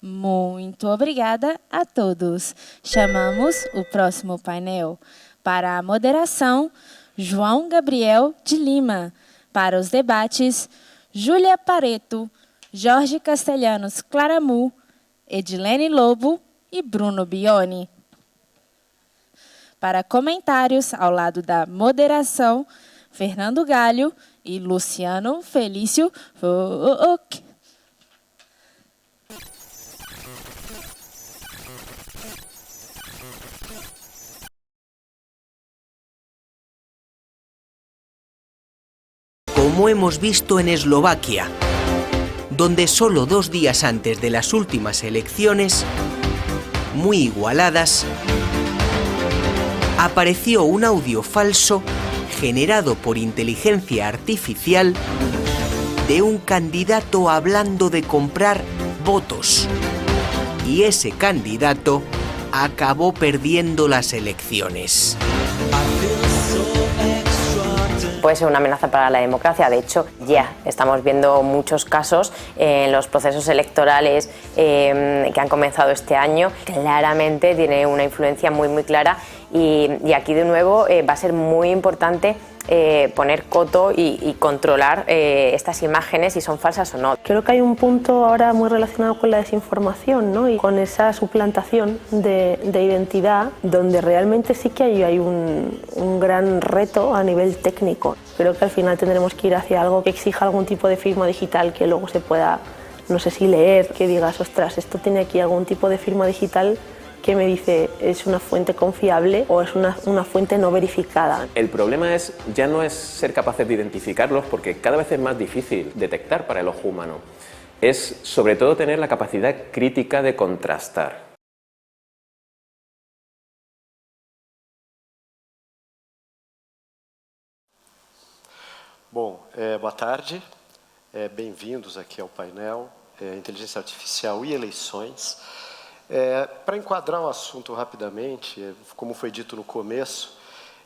Muito obrigada a todos. Chamamos o próximo painel. Para a moderação, João Gabriel de Lima. Para os debates, Júlia Pareto, Jorge Castelhanos Claramu, Edilene Lobo e Bruno Bioni. Para comentários, ao lado da moderação, Fernando Galho e Luciano Felício Foc. Como hemos visto en Eslovaquia, donde solo 2 días antes de las últimas elecciones, muy igualadas, apareció un audio falso generado por inteligencia artificial de un candidato hablando de comprar votos. Y ese candidato acabó perdiendo las elecciones. Puede ser una amenaza para la democracia. De hecho, ya estamos viendo muchos casos en los procesos electorales que han comenzado este año. Claramente tiene una influencia muy clara y aquí de nuevo va a ser muy importante poner coto y controlar estas imágenes si son falsas o no. Creo que hay un punto ahora muy relacionado con la desinformación, ¿no? Y con esa suplantación de identidad, donde realmente sí que hay un gran reto a nivel técnico. Creo que al final tendremos que ir hacia algo que exija algún tipo de firma digital que luego se pueda, no sé si leer, que digas, ostras, esto tiene aquí algún tipo de firma digital que me dice es una fuente confiable o es una fuente no verificada. El problema ya no es ser capaces de identificarlos, porque cada vez es más difícil detectar para el ojo humano. Es sobre todo tener la capacidad crítica de contrastar. Bom, boa tarde, bem-vindos aqui ao painel Inteligência Artificial e Eleições. Para enquadrar o assunto rapidamente, como foi dito no começo,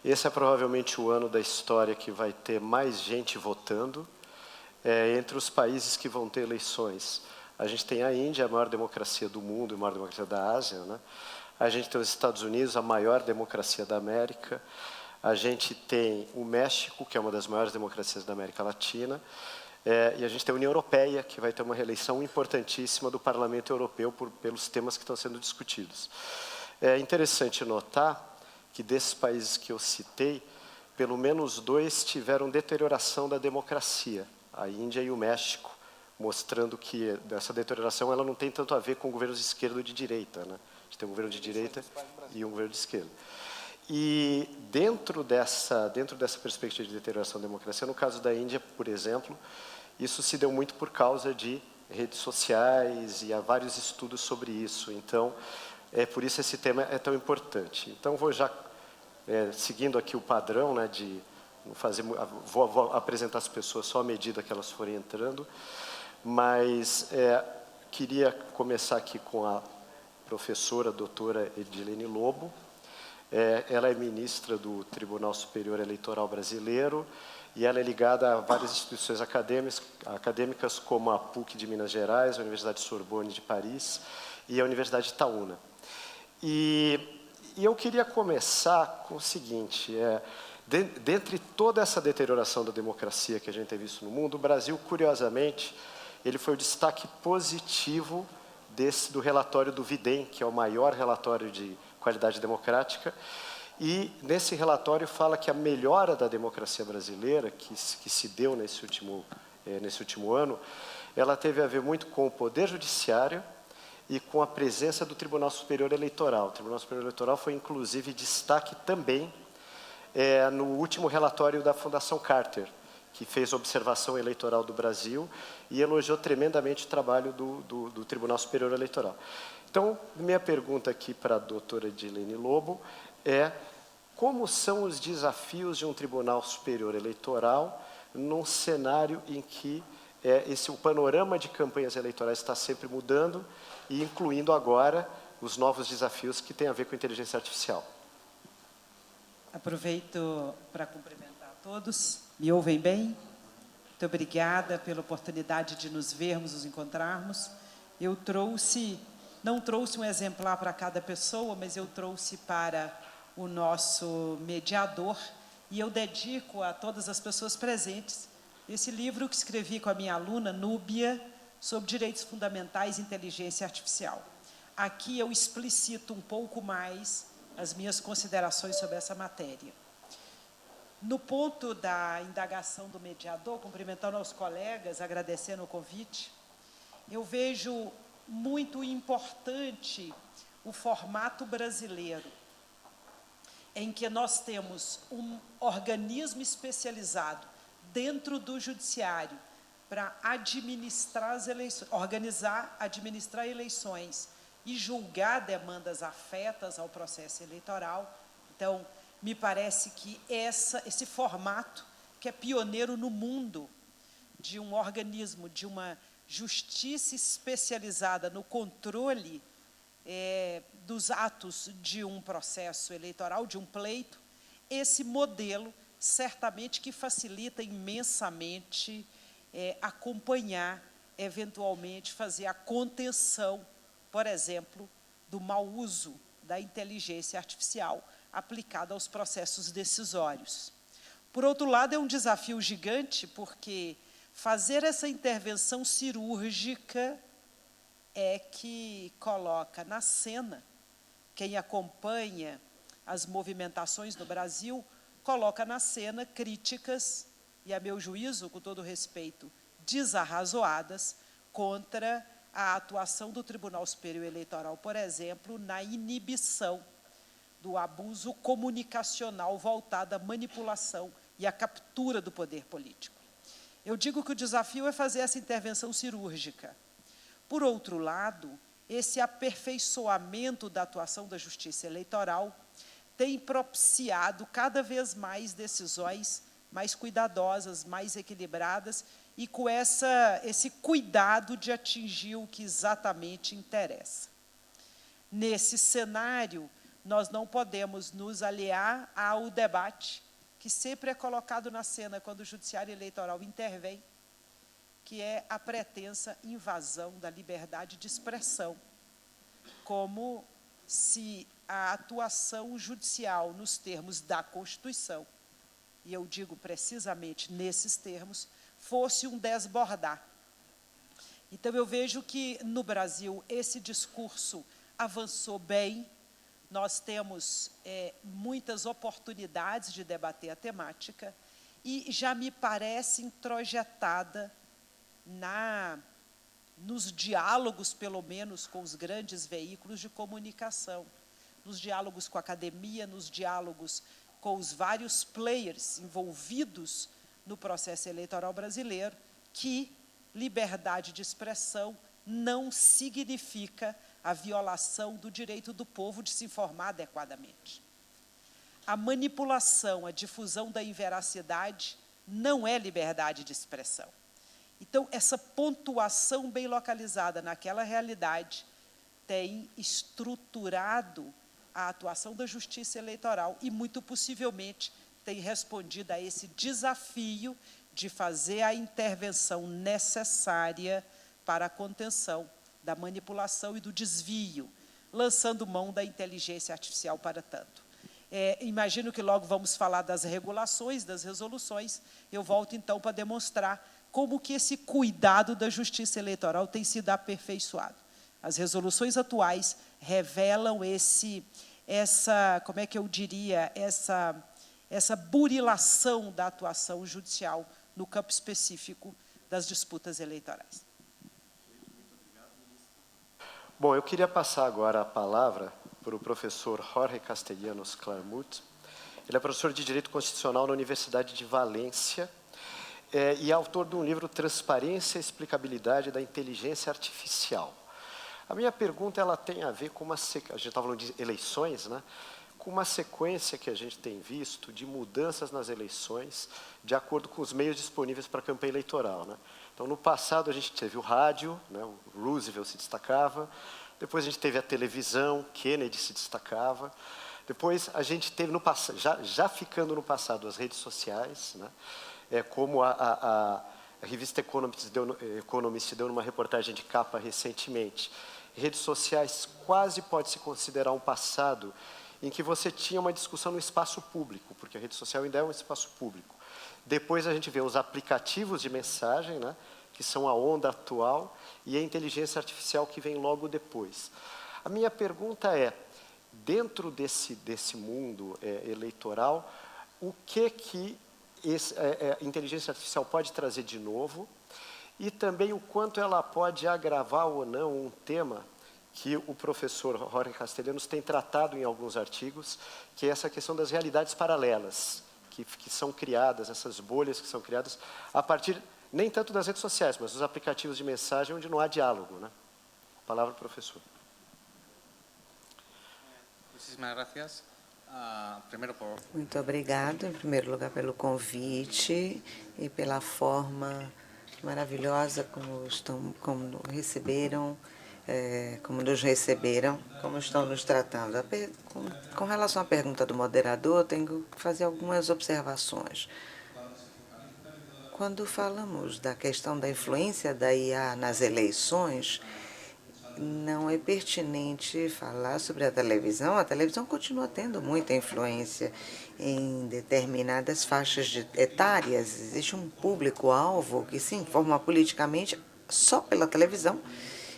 esse é provavelmente o ano da história que vai ter mais gente votando entre os países que vão ter eleições. A gente tem a Índia, a maior democracia do mundo e a maior democracia da Ásia, né? A gente tem os Estados Unidos, a maior democracia da América. A gente tem o México, que é uma das maiores democracias da América Latina. E a gente tem a União Europeia, que vai ter uma reeleição importantíssima do Parlamento Europeu pelos temas que estão sendo discutidos. É interessante notar que desses países que eu citei, pelo menos 2 tiveram deterioração da democracia, a Índia e o México, mostrando que essa deterioração ela não tem tanto a ver com governos de esquerda ou de direita, né? A gente tem um governo de direita e um governo de esquerda. E dentro dessa perspectiva de deterioração da democracia, no caso da Índia, por exemplo, isso se deu muito por causa de redes sociais e há vários estudos sobre isso. Então, por isso esse tema é tão importante. Então, vou já, seguindo aqui o padrão, né, vou apresentar as pessoas só à medida que elas forem entrando, mas queria começar aqui com a professora, doutora Edilene Lobo. Ela é ministra do Tribunal Superior Eleitoral Brasileiro e ela é ligada a várias instituições acadêmicas como a PUC de Minas Gerais, a Universidade Sorbonne de Paris e a Universidade de Itaúna. E eu queria começar com o seguinte, dentre toda essa deterioração da democracia que a gente tem visto no mundo, o Brasil, curiosamente, ele foi o destaque positivo do relatório do VIDEM, que é o maior relatório de qualidade democrática, e nesse relatório fala que a melhora da democracia brasileira, que se deu nesse último ano, ela teve a ver muito com o Poder Judiciário e com a presença do Tribunal Superior Eleitoral. O Tribunal Superior Eleitoral foi, inclusive, destaque também no último relatório da Fundação Carter, que fez observação eleitoral do Brasil e elogiou tremendamente o trabalho do Tribunal Superior Eleitoral. Então, minha pergunta aqui para a doutora Edilene Lobo é como são os desafios de um Tribunal Superior Eleitoral num cenário em que o panorama de campanhas eleitorais está sempre mudando e incluindo agora os novos desafios que têm a ver com a inteligência artificial. Aproveito para cumprimentar a todos. Me ouvem bem? Muito obrigada pela oportunidade de nos vermos, nos encontrarmos. eu não trouxe um exemplar para cada pessoa, mas eu trouxe para o nosso mediador, e eu dedico a todas as pessoas presentes esse livro que escrevi com a minha aluna, Núbia, sobre direitos fundamentais e inteligência artificial. Aqui eu explicito um pouco mais as minhas considerações sobre essa matéria. No ponto da indagação do mediador, cumprimentando aos colegas, agradecendo o convite, eu vejo muito importante o formato brasileiro, em que nós temos um organismo especializado dentro do judiciário para administrar as eleições, administrar eleições e julgar demandas afetas ao processo eleitoral. Então, me parece que esse formato, que é pioneiro no mundo, de um organismo, de uma justiça especializada no controle dos atos de um processo eleitoral, de um pleito, esse modelo certamente que facilita imensamente acompanhar, eventualmente fazer a contenção, por exemplo, do mau uso da inteligência artificial aplicada aos processos decisórios. Por outro lado, é um desafio gigante, porque fazer essa intervenção cirúrgica é que coloca na cena, quem acompanha as movimentações no Brasil, coloca na cena críticas, e a meu juízo, com todo respeito, desarrazoadas, contra a atuação do Tribunal Superior Eleitoral, por exemplo, na inibição do abuso comunicacional voltado à manipulação e à captura do poder político. Eu digo que o desafio é fazer essa intervenção cirúrgica. Por outro lado, esse aperfeiçoamento da atuação da Justiça Eleitoral tem propiciado cada vez mais decisões mais cuidadosas, mais equilibradas e com esse cuidado de atingir o que exatamente interessa. Nesse cenário, nós não podemos nos aliar ao debate que sempre é colocado na cena quando o Judiciário Eleitoral intervém, que é a pretensa invasão da liberdade de expressão, como se a atuação judicial nos termos da Constituição, e eu digo precisamente nesses termos, fosse um desbordar. Então, eu vejo que, no Brasil, esse discurso avançou bem, nós temos muitas oportunidades de debater a temática, e já me parece introjetada nos diálogos, pelo menos, com os grandes veículos de comunicação, nos diálogos com a academia, nos diálogos com os vários players envolvidos no processo eleitoral brasileiro, que liberdade de expressão não significa a violação do direito do povo de se informar adequadamente. A manipulação, a difusão da inveracidade não é liberdade de expressão. Então, essa pontuação bem localizada naquela realidade tem estruturado a atuação da Justiça Eleitoral e, muito possivelmente, tem respondido a esse desafio de fazer a intervenção necessária para a contenção da manipulação e do desvio, lançando mão da inteligência artificial para tanto. Imagino que logo vamos falar das regulações, das resoluções. Eu volto, então, para demonstrar como que esse cuidado da Justiça Eleitoral tem sido aperfeiçoado. As resoluções atuais revelam como é que eu diria, essa burilação da atuação judicial no campo específico das disputas eleitorais. Bom, eu queria passar agora a palavra para o professor Jorge Castellanos Clarmut. Ele é professor de Direito Constitucional na Universidade de Valência e é autor de um livro Transparência e Explicabilidade da Inteligência Artificial. A minha pergunta ela tem a ver com a gente estava falando de eleições, né? Com uma sequência que a gente tem visto de mudanças nas eleições de acordo com os meios disponíveis para a campanha eleitoral, né? Então, no passado, a gente teve o rádio, né? O Roosevelt se destacava, depois a gente teve a televisão, Kennedy se destacava, depois a gente teve, já ficando no passado, as redes sociais, né? Como A revista Economist deu numa reportagem de capa recentemente. Redes sociais quase pode-se considerar um passado em que você tinha uma discussão no espaço público, porque a rede social ainda é um espaço público. Depois a gente vê os aplicativos de mensagem, né, que são a onda atual, e a inteligência artificial que vem logo depois. A minha pergunta é, dentro desse mundo eleitoral, o que a inteligência artificial pode trazer de novo e também o quanto ela pode agravar ou não um tema que o professor Jorge Castellanos tem tratado em alguns artigos, que é essa questão das realidades paralelas, que são criadas, essas bolhas que são criadas a partir, nem tanto das redes sociais, mas dos aplicativos de mensagem onde não há diálogo, né? A palavra, professor. Muchísimas gracias. Muito obrigado, em primeiro lugar, pelo convite e pela forma maravilhosa como receberam, como nos receberam, como estão nos tratando. Com relação à pergunta do moderador, tenho que fazer algumas observações. Quando falamos da questão da influência da IA nas eleições, não é pertinente falar sobre a televisão. A televisão continua tendo muita influência em determinadas faixas etárias. Existe um público-alvo que se informa politicamente só pela televisão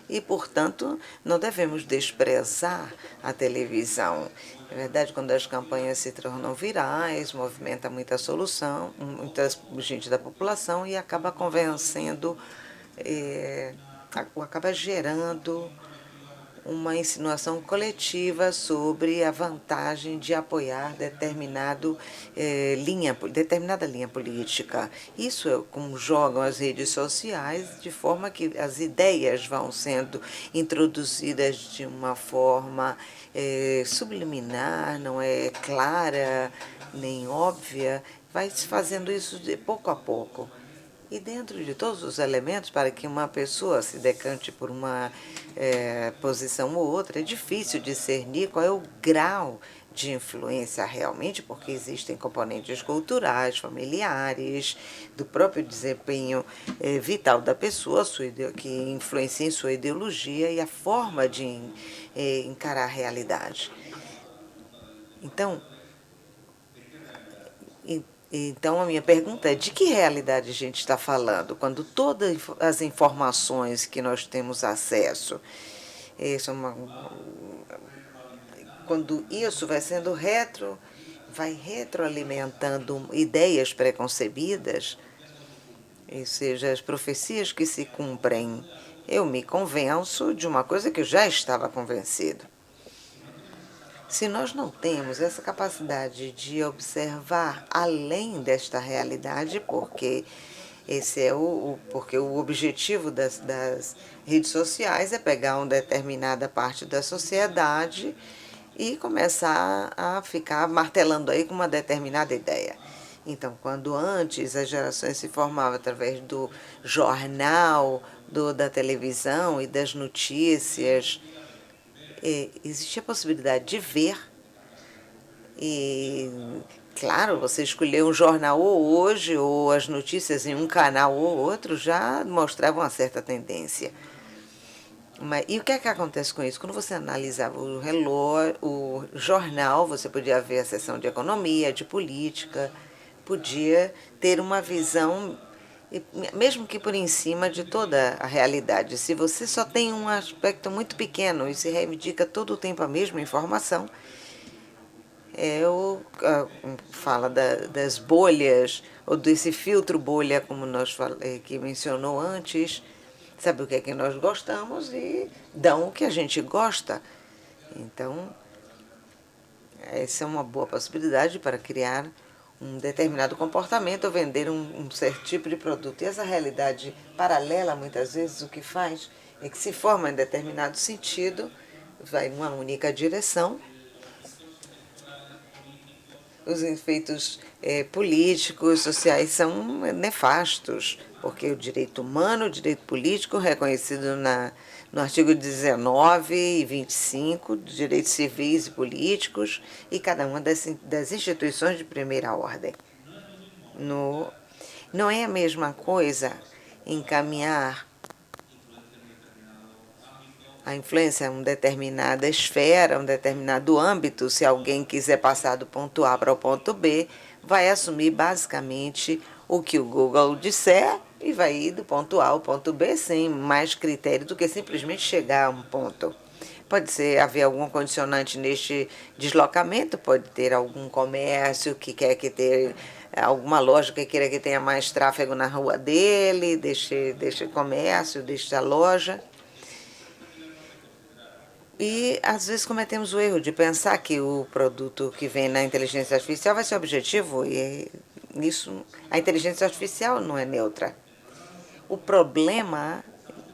e, portanto, não devemos desprezar a televisão. É verdade, quando as campanhas se tornam virais, movimenta muita gente da população e acaba convencendo, acaba gerando uma insinuação coletiva sobre a vantagem de apoiar determinada linha política. Isso é como jogam as redes sociais, de forma que as ideias vão sendo introduzidas de uma forma subliminar, não é clara nem óbvia, vai se fazendo isso de pouco a pouco. E dentro de todos os elementos, para que uma pessoa se decante por uma posição ou outra, é difícil discernir qual é o grau de influência realmente, porque existem componentes culturais, familiares, do próprio desempenho vital da pessoa, que influenciam sua ideologia e a forma de encarar a realidade. Então, a minha pergunta é, de que realidade a gente está falando? Quando todas as informações que nós temos acesso, quando isso vai sendo vai retroalimentando ideias preconcebidas, ou seja, as profecias que se cumprem, eu me convenço de uma coisa que eu já estava convencido. Se nós não temos essa capacidade de observar além desta realidade, porque o objetivo das redes sociais é pegar uma determinada parte da sociedade e começar a ficar martelando aí com uma determinada ideia. Então, quando antes as gerações se formavam através do jornal, da televisão e das notícias, existia a possibilidade de ver e, claro, você escolher um jornal hoje ou as notícias em um canal ou outro já mostravam uma certa tendência. E o que é que acontece com isso? Quando você analisava o jornal, você podia ver a seção de economia, de política, podia ter uma visão, mesmo que por em cima de toda a realidade. Se você só tem um aspecto muito pequeno e se reivindica todo o tempo a mesma informação, fala das bolhas, ou desse filtro bolha, como que mencionou antes, sabe o que é que nós gostamos e dão o que a gente gosta. Então, essa é uma boa possibilidade para criar um determinado comportamento ou vender um certo tipo de produto. E essa realidade paralela, muitas vezes, o que faz é que se forma em determinado sentido, vai numa única direção. Os efeitos políticos, sociais são nefastos, porque o direito humano, o direito político, reconhecido no artigo 19 e 25, dos direitos civis e políticos, e cada uma das instituições de primeira ordem. Não é a mesma coisa encaminhar a influência em uma determinada esfera, um determinado âmbito. Se alguém quiser passar do ponto A para o ponto B, vai assumir basicamente o que o Google disser e vai ir do ponto A ao ponto B sem mais critério do que simplesmente chegar a um ponto. Pode haver algum condicionante neste deslocamento, pode ter algum comércio que quer que tenha alguma loja que queira que tenha mais tráfego na rua dele, deixe comércio, deixe a loja. E, às vezes, cometemos o erro de pensar que o produto que vem na inteligência artificial vai ser objetivo, e a inteligência artificial não é neutra. O problema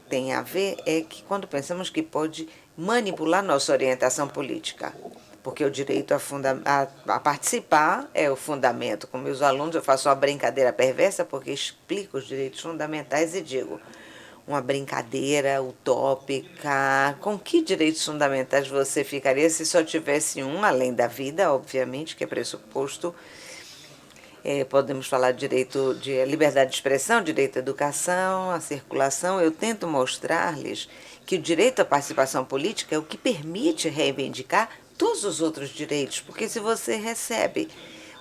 tem a ver é que quando pensamos que pode manipular nossa orientação política, porque o direito a participar é o fundamento. Com meus alunos eu faço uma brincadeira perversa porque explico os direitos fundamentais e digo: uma brincadeira utópica. Com que direitos fundamentais você ficaria se só tivesse um, além da vida, obviamente, que é pressuposto? Podemos falar de direito de liberdade de expressão, direito à educação, à circulação. Eu tento mostrar-lhes que o direito à participação política é o que permite reivindicar todos os outros direitos, porque se você recebe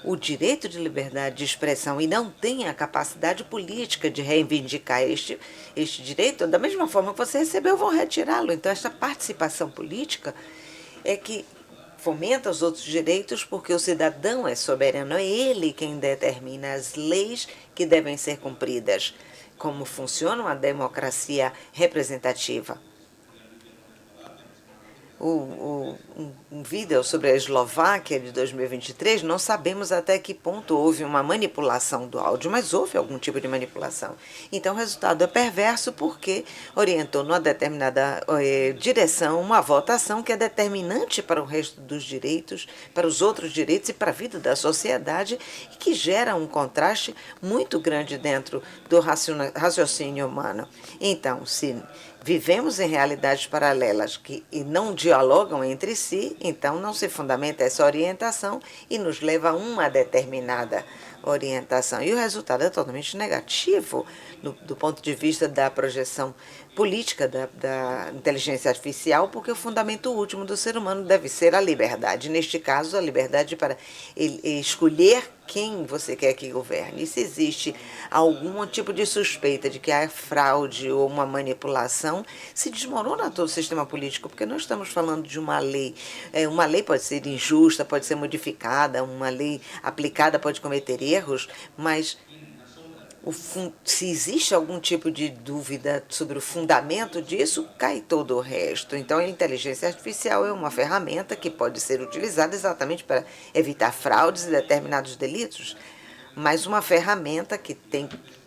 o direito de liberdade de expressão e não tem a capacidade política de reivindicar este direito, da mesma forma que você recebeu, vão retirá-lo. Então, esta participação política é que fomenta os outros direitos, porque o cidadão é soberano, é ele quem determina as leis que devem ser cumpridas. Como funciona uma democracia representativa? Um vídeo sobre a Eslováquia de 2023, não sabemos até que ponto houve uma manipulação do áudio, mas houve algum tipo de manipulação. Então, o resultado é perverso porque orientou numa determinada direção uma votação que é determinante para o resto dos direitos, para os outros direitos e para a vida da sociedade, e que gera um contraste muito grande dentro do raciocínio humano. Então, se vivemos em realidades paralelas e não dialogam entre si, então não se fundamenta essa orientação e nos leva a uma determinada orientação. E o resultado é totalmente negativo do ponto de vista da projeção política da inteligência artificial, porque o fundamento último do ser humano deve ser a liberdade. Neste caso, a liberdade para escolher quem você quer que governe. E se existe algum tipo de suspeita de que há fraude ou uma manipulação, se desmorona todo o sistema político, porque nós estamos falando de uma lei. Uma lei pode ser injusta, pode ser modificada, uma lei aplicada pode cometer erros, mas se existe algum tipo de dúvida sobre o fundamento disso, cai todo o resto. Então, a inteligência artificial é uma ferramenta que pode ser utilizada exatamente para evitar fraudes e determinados delitos, mas uma ferramenta que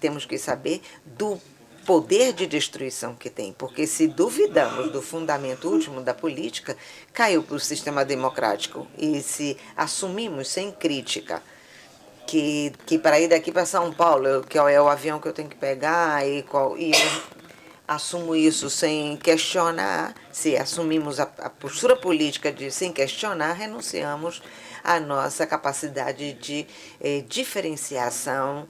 temos que saber do poder de destruição que tem, porque se duvidamos do fundamento último da política, caiu para o sistema democrático. E se assumimos sem crítica que para ir daqui para São Paulo, que é o avião que eu tenho que pegar, e eu assumo isso sem questionar, se assumimos a postura política de sem questionar, renunciamos à nossa capacidade de diferenciação,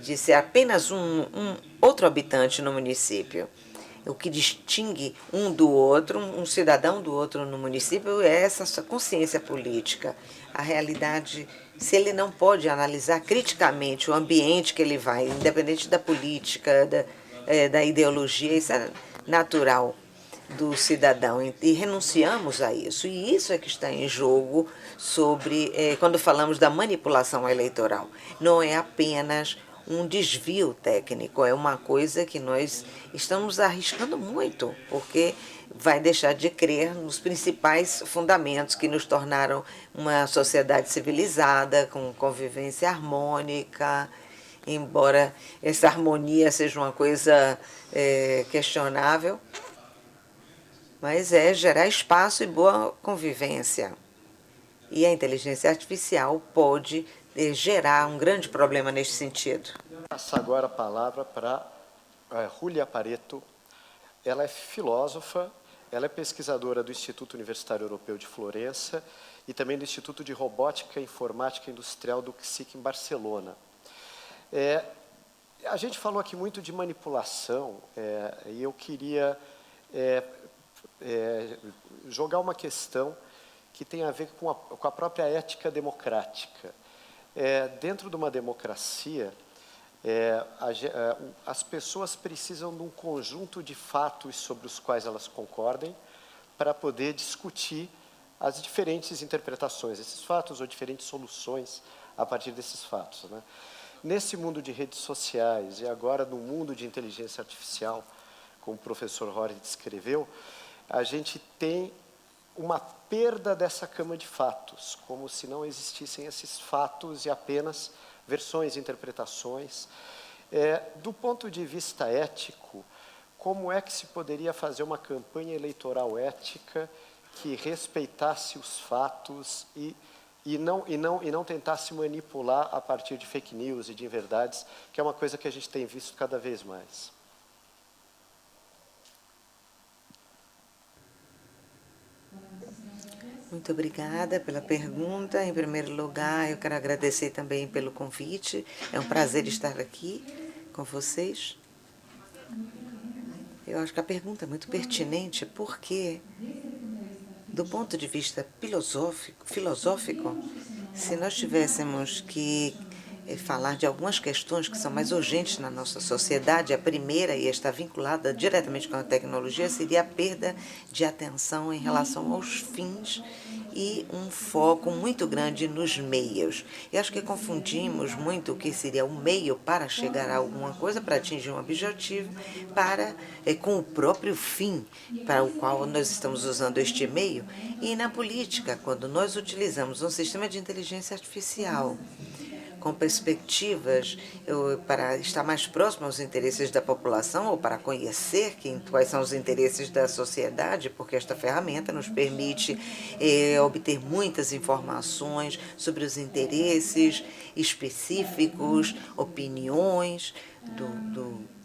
de ser apenas um outro habitante no município. O que distingue um do outro, um cidadão do outro no município, é essa sua consciência política. A realidade, se ele não pode analisar criticamente o ambiente que ele vai, independente da política, da ideologia, isso é natural do cidadão, e renunciamos a isso. E isso é que está em jogo quando falamos da manipulação eleitoral. Não é apenas um desvio técnico, é uma coisa que nós estamos arriscando muito, porque vai deixar de crer nos principais fundamentos que nos tornaram uma sociedade civilizada, com convivência harmônica, embora essa harmonia seja uma coisa questionável, mas é gerar espaço e boa convivência. E a inteligência artificial pode gerar um grande problema neste sentido. Vou passar agora a palavra para Júlia Pareto. Ela é filósofa, ela é pesquisadora do Instituto Universitário Europeu de Florença e também do Instituto de Robótica e Informática Industrial do CSIC em Barcelona. A gente falou aqui muito de manipulação e eu queria jogar uma questão que tem a ver com a própria ética democrática. Dentro de uma democracia, as pessoas precisam de um conjunto de fatos sobre os quais elas concordem para poder discutir as diferentes interpretações desses fatos ou diferentes soluções a partir desses fatos, né? Nesse mundo de redes sociais e agora no mundo de inteligência artificial, como o professor Rory descreveu, a gente tem uma perda dessa cama de fatos, como se não existissem esses fatos e apenas versões e interpretações. Do ponto de vista ético, como é que se poderia fazer uma campanha eleitoral ética que respeitasse os fatos e não tentasse manipular a partir de fake news e de inverdades, que é uma coisa que a gente tem visto cada vez mais? Muito obrigada pela pergunta. Em primeiro lugar, eu quero agradecer também pelo convite. É um prazer estar aqui com vocês. Eu acho que a pergunta é muito pertinente, porque, do ponto de vista filosófico, se nós tivéssemos que falar de algumas questões que são mais urgentes na nossa sociedade, a primeira, e está vinculada diretamente com a tecnologia, seria a perda de atenção em relação aos fins e um foco muito grande nos meios. Eu acho que confundimos muito o que seria o meio para chegar a alguma coisa, para atingir um objetivo, com o próprio fim para o qual nós estamos usando este meio. E na política, quando nós utilizamos um sistema de inteligência artificial com perspectivas para estar mais próximo aos interesses da população ou para conhecer quais são os interesses da sociedade, porque esta ferramenta nos permite obter muitas informações sobre os interesses específicos, opiniões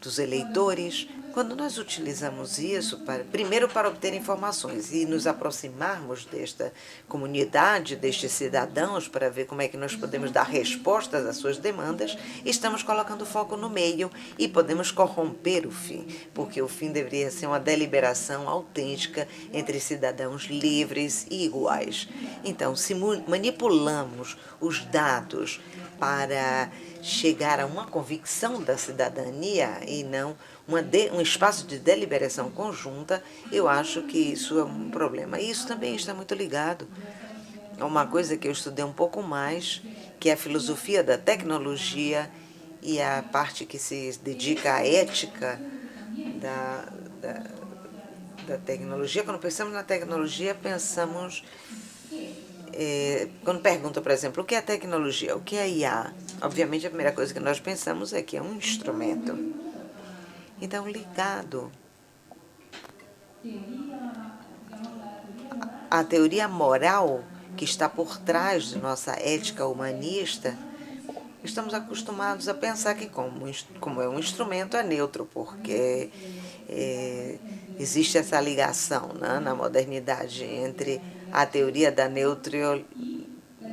dos eleitores. Quando nós utilizamos isso, primeiro para obter informações e nos aproximarmos desta comunidade, destes cidadãos, para ver como é que nós podemos dar respostas às suas demandas, estamos colocando foco no meio e podemos corromper o fim, porque o fim deveria ser uma deliberação autêntica entre cidadãos livres e iguais. Então, se manipulamos os dados para chegar a uma convicção da cidadania e não um espaço de deliberação conjunta, eu acho que isso é um problema. E isso também está muito ligado a uma coisa que eu estudei um pouco mais, que é a filosofia da tecnologia e a parte que se dedica à ética da tecnologia. Quando pensamos na tecnologia, pensamos... quando perguntam, por exemplo, o que é tecnologia, o que é IA, obviamente a primeira coisa que nós pensamos é que é um instrumento. Então, ligado à teoria moral que está por trás de nossa ética humanista, estamos acostumados a pensar que como é um instrumento, é neutro, porque existe essa ligação, né, na modernidade entre a teoria da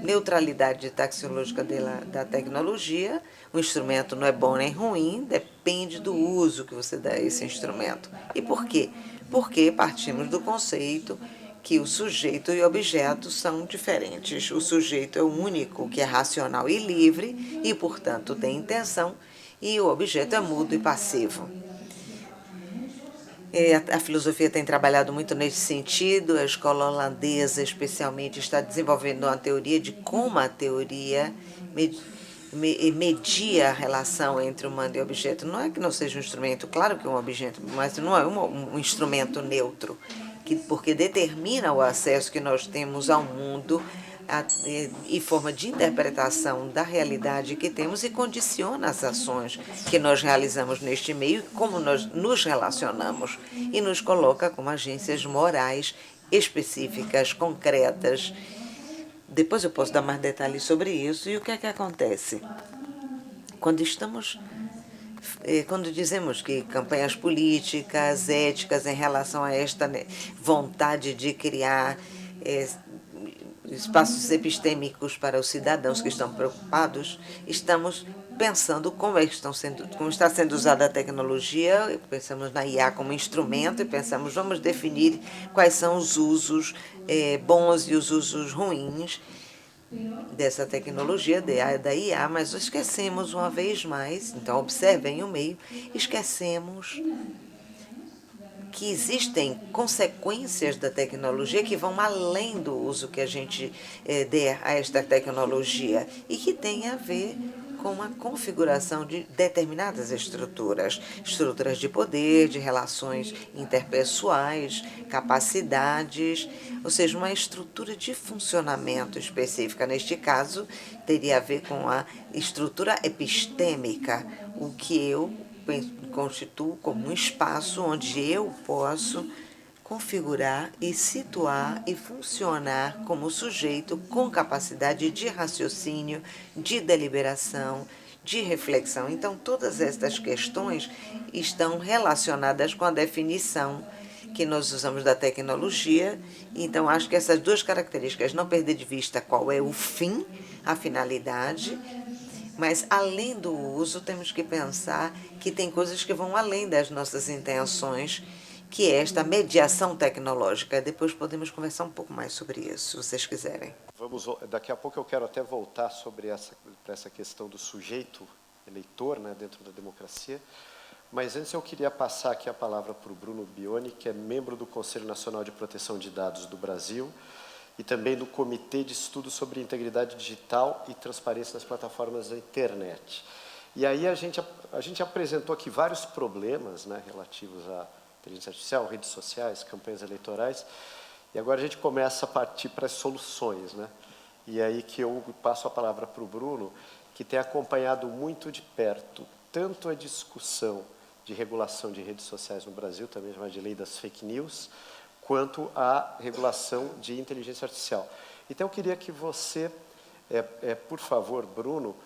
neutralidade taxonológica da tecnologia. O instrumento não é bom nem ruim, depende do uso que você dá a esse instrumento. E por quê? Porque partimos do conceito que o sujeito e o objeto são diferentes. O sujeito é o único que é racional e livre e, portanto, tem intenção, e o objeto é mudo e passivo. A filosofia tem trabalhado muito nesse sentido. A escola holandesa, especialmente, está desenvolvendo uma teoria de como a teoria media a relação entre humano e objeto. Não é que não seja um instrumento, claro que é um objeto, mas não é um instrumento neutro, porque determina o acesso que nós temos ao mundo e forma de interpretação da realidade que temos e condiciona as ações que nós realizamos neste meio, como nós nos relacionamos, e nos coloca como agências morais específicas, concretas. Depois eu posso dar mais detalhes sobre isso. E o que é que acontece? Quando dizemos que campanhas políticas, éticas, em relação a esta vontade de criar espaços epistêmicos para os cidadãos que estão preocupados, estamos pensando como está sendo usada a tecnologia, pensamos na IA como instrumento e pensamos, vamos definir quais são os usos bons e os usos ruins dessa tecnologia, da IA, mas esquecemos uma vez mais, então observem o meio, esquecemos que existem consequências da tecnologia que vão além do uso que a gente der a esta tecnologia e que tem a ver com a configuração de determinadas estruturas de poder, de relações interpessoais, capacidades, ou seja, uma estrutura de funcionamento específica. Neste caso, teria a ver com a estrutura epistêmica, o que eu constituo como um espaço onde eu posso configurar e situar e funcionar como sujeito com capacidade de raciocínio, de deliberação, de reflexão. Então, todas estas questões estão relacionadas com a definição que nós usamos da tecnologia. Então, acho que essas duas características, não perder de vista qual é o fim, a finalidade, mas, além do uso, temos que pensar que tem coisas que vão além das nossas intenções, que é esta mediação tecnológica. Depois podemos conversar um pouco mais sobre isso, se vocês quiserem. Daqui a pouco eu quero até voltar sobre essa questão do sujeito eleitor, né, dentro da democracia. Mas antes eu queria passar aqui a palavra para o Bruno Bioni, que é membro do Conselho Nacional de Proteção de Dados do Brasil e também do Comitê de Estudos sobre Integridade Digital e Transparência nas Plataformas da Internet. E aí a gente apresentou aqui vários problemas, né, relativos à inteligência artificial, redes sociais, campanhas eleitorais, e agora a gente começa a partir para as soluções, né? E aí que eu passo a palavra para o Bruno, que tem acompanhado muito de perto tanto a discussão de regulação de redes sociais no Brasil, também chamada de lei das fake news, quanto à regulação de inteligência artificial. Então, eu queria que você, por favor, Bruno,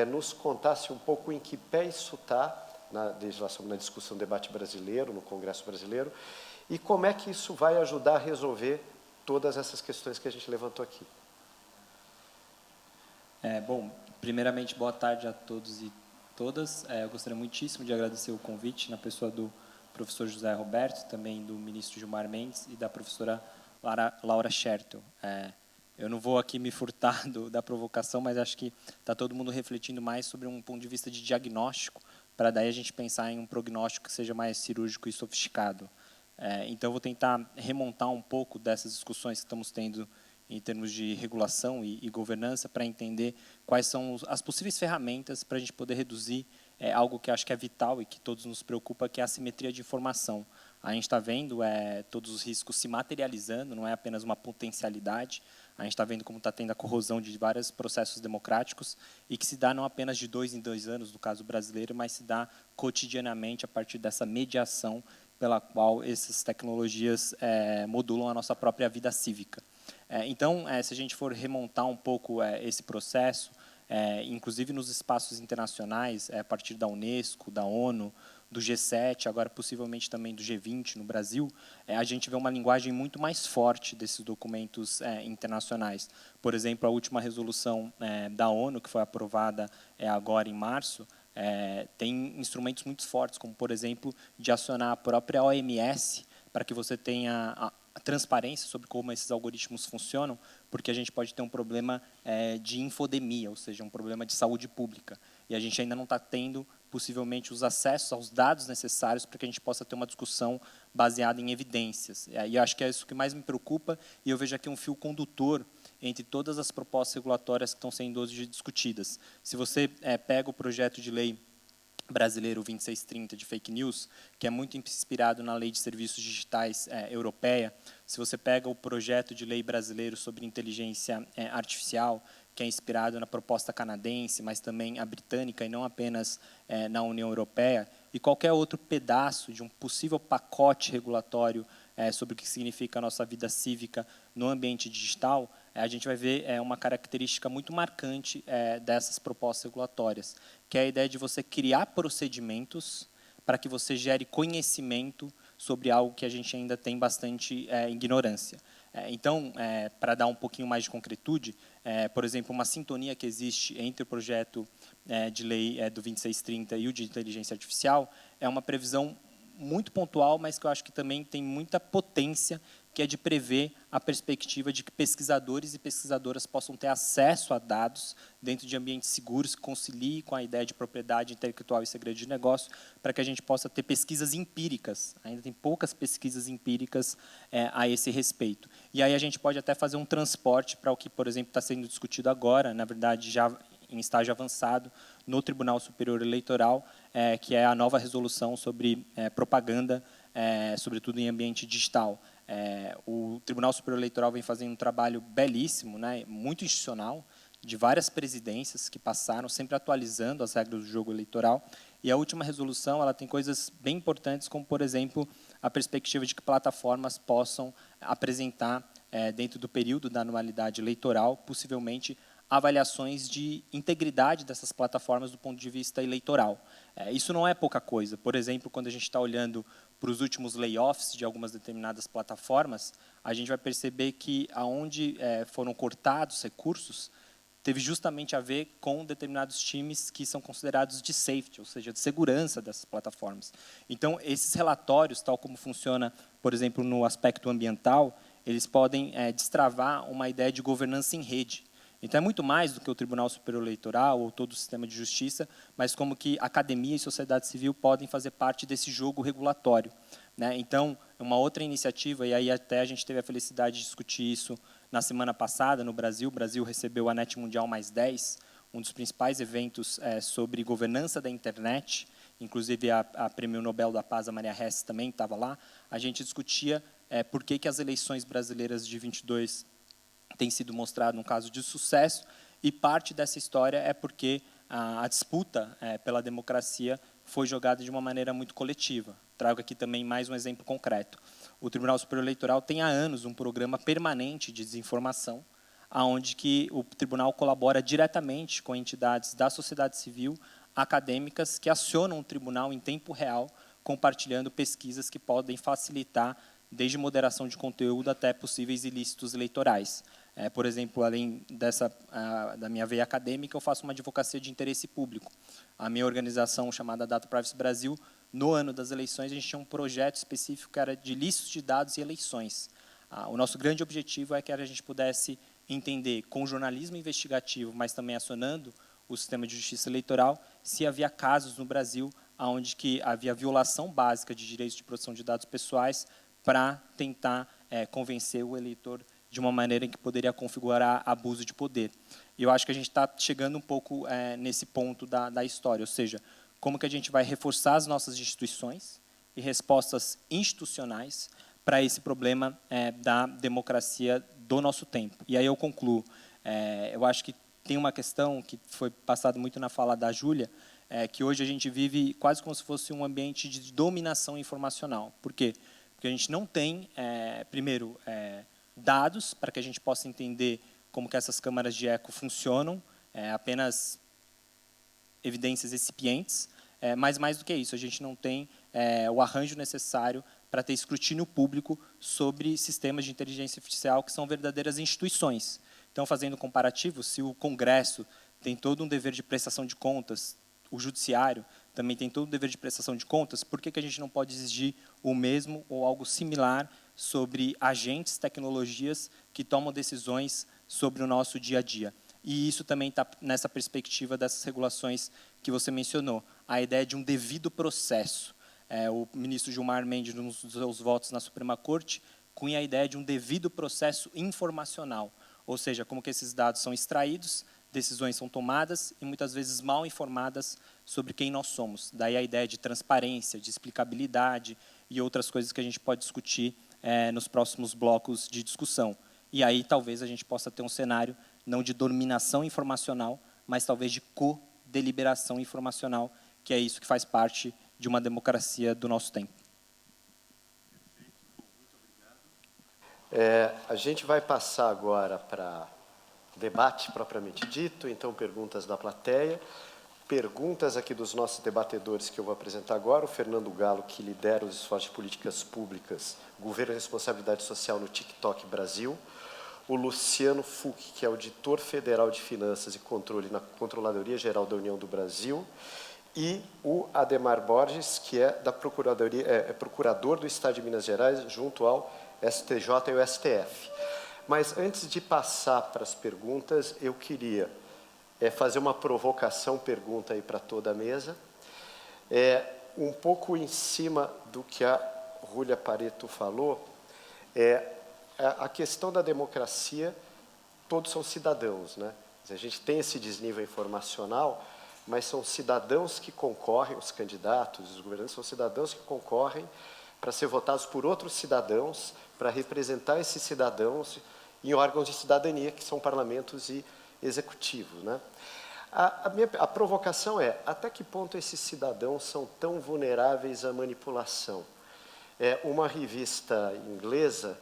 nos contasse um pouco em que pé isso está na legislação, na discussão do debate brasileiro, no Congresso brasileiro, e como é que isso vai ajudar a resolver todas essas questões que a gente levantou aqui. Bom, primeiramente, boa tarde a todos e todas. Eu gostaria muitíssimo de agradecer o convite na pessoa do professor José Roberto, também do ministro Gilmar Mendes e da professora Laura Schertel. Eu não vou aqui me furtar da provocação, mas acho que está todo mundo refletindo mais sobre um ponto de vista de diagnóstico, para daí a gente pensar em um prognóstico que seja mais cirúrgico e sofisticado. Então, eu vou tentar remontar um pouco dessas discussões que estamos tendo em termos de regulação e governança, para entender quais são as possíveis ferramentas para a gente poder reduzir algo que acho que é vital e que todos nos preocupa, que é a assimetria de informação. A gente está vendo todos os riscos se materializando, não é apenas uma potencialidade. A gente está vendo como está tendo a corrosão de vários processos democráticos e que se dá não apenas de 2 em 2 anos, no caso brasileiro, mas se dá cotidianamente a partir dessa mediação pela qual essas tecnologias modulam a nossa própria vida cívica. Então, se a gente for remontar um pouco esse processo, inclusive nos espaços internacionais, a partir da Unesco, da ONU, do G7, agora possivelmente também do G20 no Brasil, a gente vê uma linguagem muito mais forte desses documentos internacionais. Por exemplo, a última resolução da ONU, que foi aprovada agora em março, tem instrumentos muito fortes, como, por exemplo, de acionar a própria OMS para que você tenha a transparência sobre como esses algoritmos funcionam, porque a gente pode ter um problema de infodemia, ou seja, um problema de saúde pública. E a gente ainda não está tendo, possivelmente, os acessos aos dados necessários para que a gente possa ter uma discussão baseada em evidências. E acho que é isso que mais me preocupa, e eu vejo aqui um fio condutor entre todas as propostas regulatórias que estão sendo hoje discutidas. Se você pega o projeto de lei brasileiro 2630 de fake news, que é muito inspirado na Lei de Serviços Digitais europeia, se você pega o projeto de lei brasileiro sobre inteligência artificial, que é inspirado na proposta canadense, mas também a britânica e não apenas na União Europeia, e qualquer outro pedaço de um possível pacote regulatório sobre o que significa a nossa vida cívica no ambiente digital, a gente vai ver uma característica muito marcante dessas propostas regulatórias, que é a ideia de você criar procedimentos para que você gere conhecimento sobre algo que a gente ainda tem bastante ignorância. Então, para dar um pouquinho mais de concretude, por exemplo, uma sintonia que existe entre o projeto de lei do 2630 e o de inteligência artificial é uma previsão muito pontual, mas que eu acho que também tem muita potência, que é de prever a perspectiva de que pesquisadores e pesquisadoras possam ter acesso a dados dentro de ambientes seguros, que conciliem com a ideia de propriedade intelectual e segredo de negócio, para que a gente possa ter pesquisas empíricas. Ainda tem poucas pesquisas empíricas a esse respeito. E aí a gente pode até fazer um transporte para o que, por exemplo, está sendo discutido agora, na verdade, já em estágio avançado, no Tribunal Superior Eleitoral, que é a nova resolução sobre propaganda, sobretudo em ambiente digital. O Tribunal Superior Eleitoral vem fazendo um trabalho belíssimo, né, muito institucional, de várias presidências que passaram, sempre atualizando as regras do jogo eleitoral. E a última resolução ela tem coisas bem importantes, como, por exemplo, a perspectiva de que plataformas possam apresentar, dentro do período da anualidade eleitoral, possivelmente, avaliações de integridade dessas plataformas do ponto de vista eleitoral. Isso não é pouca coisa. Por exemplo, quando a gente está olhando para os últimos layoffs de algumas determinadas plataformas, a gente vai perceber que aonde foram cortados recursos, teve justamente a ver com determinados times que são considerados de safety, ou seja, de segurança dessas plataformas. Então, esses relatórios, tal como funciona, por exemplo, no aspecto ambiental, eles podem destravar uma ideia de governança em rede. Então, é muito mais do que o Tribunal Superior Eleitoral ou todo o sistema de justiça, mas como que academia e sociedade civil podem fazer parte desse jogo regulatório, né? Então, uma outra iniciativa, e aí até a gente teve a felicidade de discutir isso na semana passada no Brasil. O Brasil recebeu a NET Mundial +10, um dos principais eventos sobre governança da internet, inclusive a Prêmio Nobel da Paz, a Maria Hess, também estava lá. A gente discutia por que as eleições brasileiras de 22 tem sido mostrado um caso de sucesso, e parte dessa história é porque a disputa pela democracia foi jogada de uma maneira muito coletiva. Trago aqui também mais um exemplo concreto. O Tribunal Superior Eleitoral tem há anos um programa permanente de desinformação, onde que o tribunal colabora diretamente com entidades da sociedade civil, acadêmicas, que acionam o tribunal em tempo real, compartilhando pesquisas que podem facilitar desde moderação de conteúdo até possíveis ilícitos eleitorais. Por exemplo, além da minha veia acadêmica, eu faço uma advocacia de interesse público. A minha organização, chamada Data Privacy Brasil, no ano das eleições, a gente tinha um projeto específico que era de ilícitos de dados e eleições. O nosso grande objetivo é que a gente pudesse entender, com jornalismo investigativo, mas também acionando o sistema de justiça eleitoral, se havia casos no Brasil onde que havia violação básica de direitos de proteção de dados pessoais, para tentar convencer o eleitor de uma maneira em que poderia configurar abuso de poder. E eu acho que a gente está chegando um pouco nesse ponto da história, ou seja, como que a gente vai reforçar as nossas instituições e respostas institucionais para esse problema da democracia do nosso tempo. E aí eu concluo. Eu acho que tem uma questão que foi passada muito na fala da Júlia, que hoje a gente vive quase como se fosse um ambiente de dominação informacional. Por quê? Porque a gente não tem, primeiro, dados para que a gente possa entender como que essas câmaras de eco funcionam, apenas evidências recipientes, mas mais do que isso, a gente não tem o arranjo necessário para ter escrutínio público sobre sistemas de inteligência artificial que são verdadeiras instituições. Então, fazendo um comparativo, se o Congresso tem todo um dever de prestação de contas, o Judiciário também tem todo o dever de prestação de contas, por que a gente não pode exigir o mesmo ou algo similar sobre agentes, tecnologias que tomam decisões sobre o nosso dia a dia? E isso também está nessa perspectiva dessas regulações que você mencionou, a ideia de um devido processo. O ministro Gilmar Mendes, nos seus votos na Suprema Corte, cunha a ideia de um devido processo informacional, ou seja, como que esses dados são extraídos, decisões são tomadas e muitas vezes mal informadas sobre quem nós somos. Daí a ideia de transparência, de explicabilidade e outras coisas que a gente pode discutir nos próximos blocos de discussão. E aí talvez a gente possa ter um cenário não de dominação informacional, mas talvez de co-deliberação informacional, que é isso que faz parte de uma democracia do nosso tempo. A gente vai passar agora para debate propriamente dito, então perguntas da plateia. perguntas aqui dos nossos debatedores que eu vou apresentar agora. O Fernando Galo, que lidera os esforços de políticas públicas, governo e responsabilidade social no TikTok Brasil. O Luciano Fuch, que é auditor federal de finanças e controle na Controladoria Geral da União do Brasil. E o Ademar Borges, que é da Procuradoria, procurador do Estado de Minas Gerais, junto ao STJ e o STF. Mas antes de passar para as perguntas, eu queria fazer uma provocação, pergunta aí para toda a mesa, um pouco em cima do que a Rúlia Pareto falou, a questão da democracia, todos são cidadãos, né? A gente tem esse desnível informacional, mas são cidadãos que concorrem, os candidatos, os governantes são cidadãos que concorrem para ser votados por outros cidadãos, para representar esses cidadãos em órgãos de cidadania, que são parlamentos e executivos, né? A provocação é, até que ponto esses cidadãos são tão vulneráveis à manipulação? Uma revista inglesa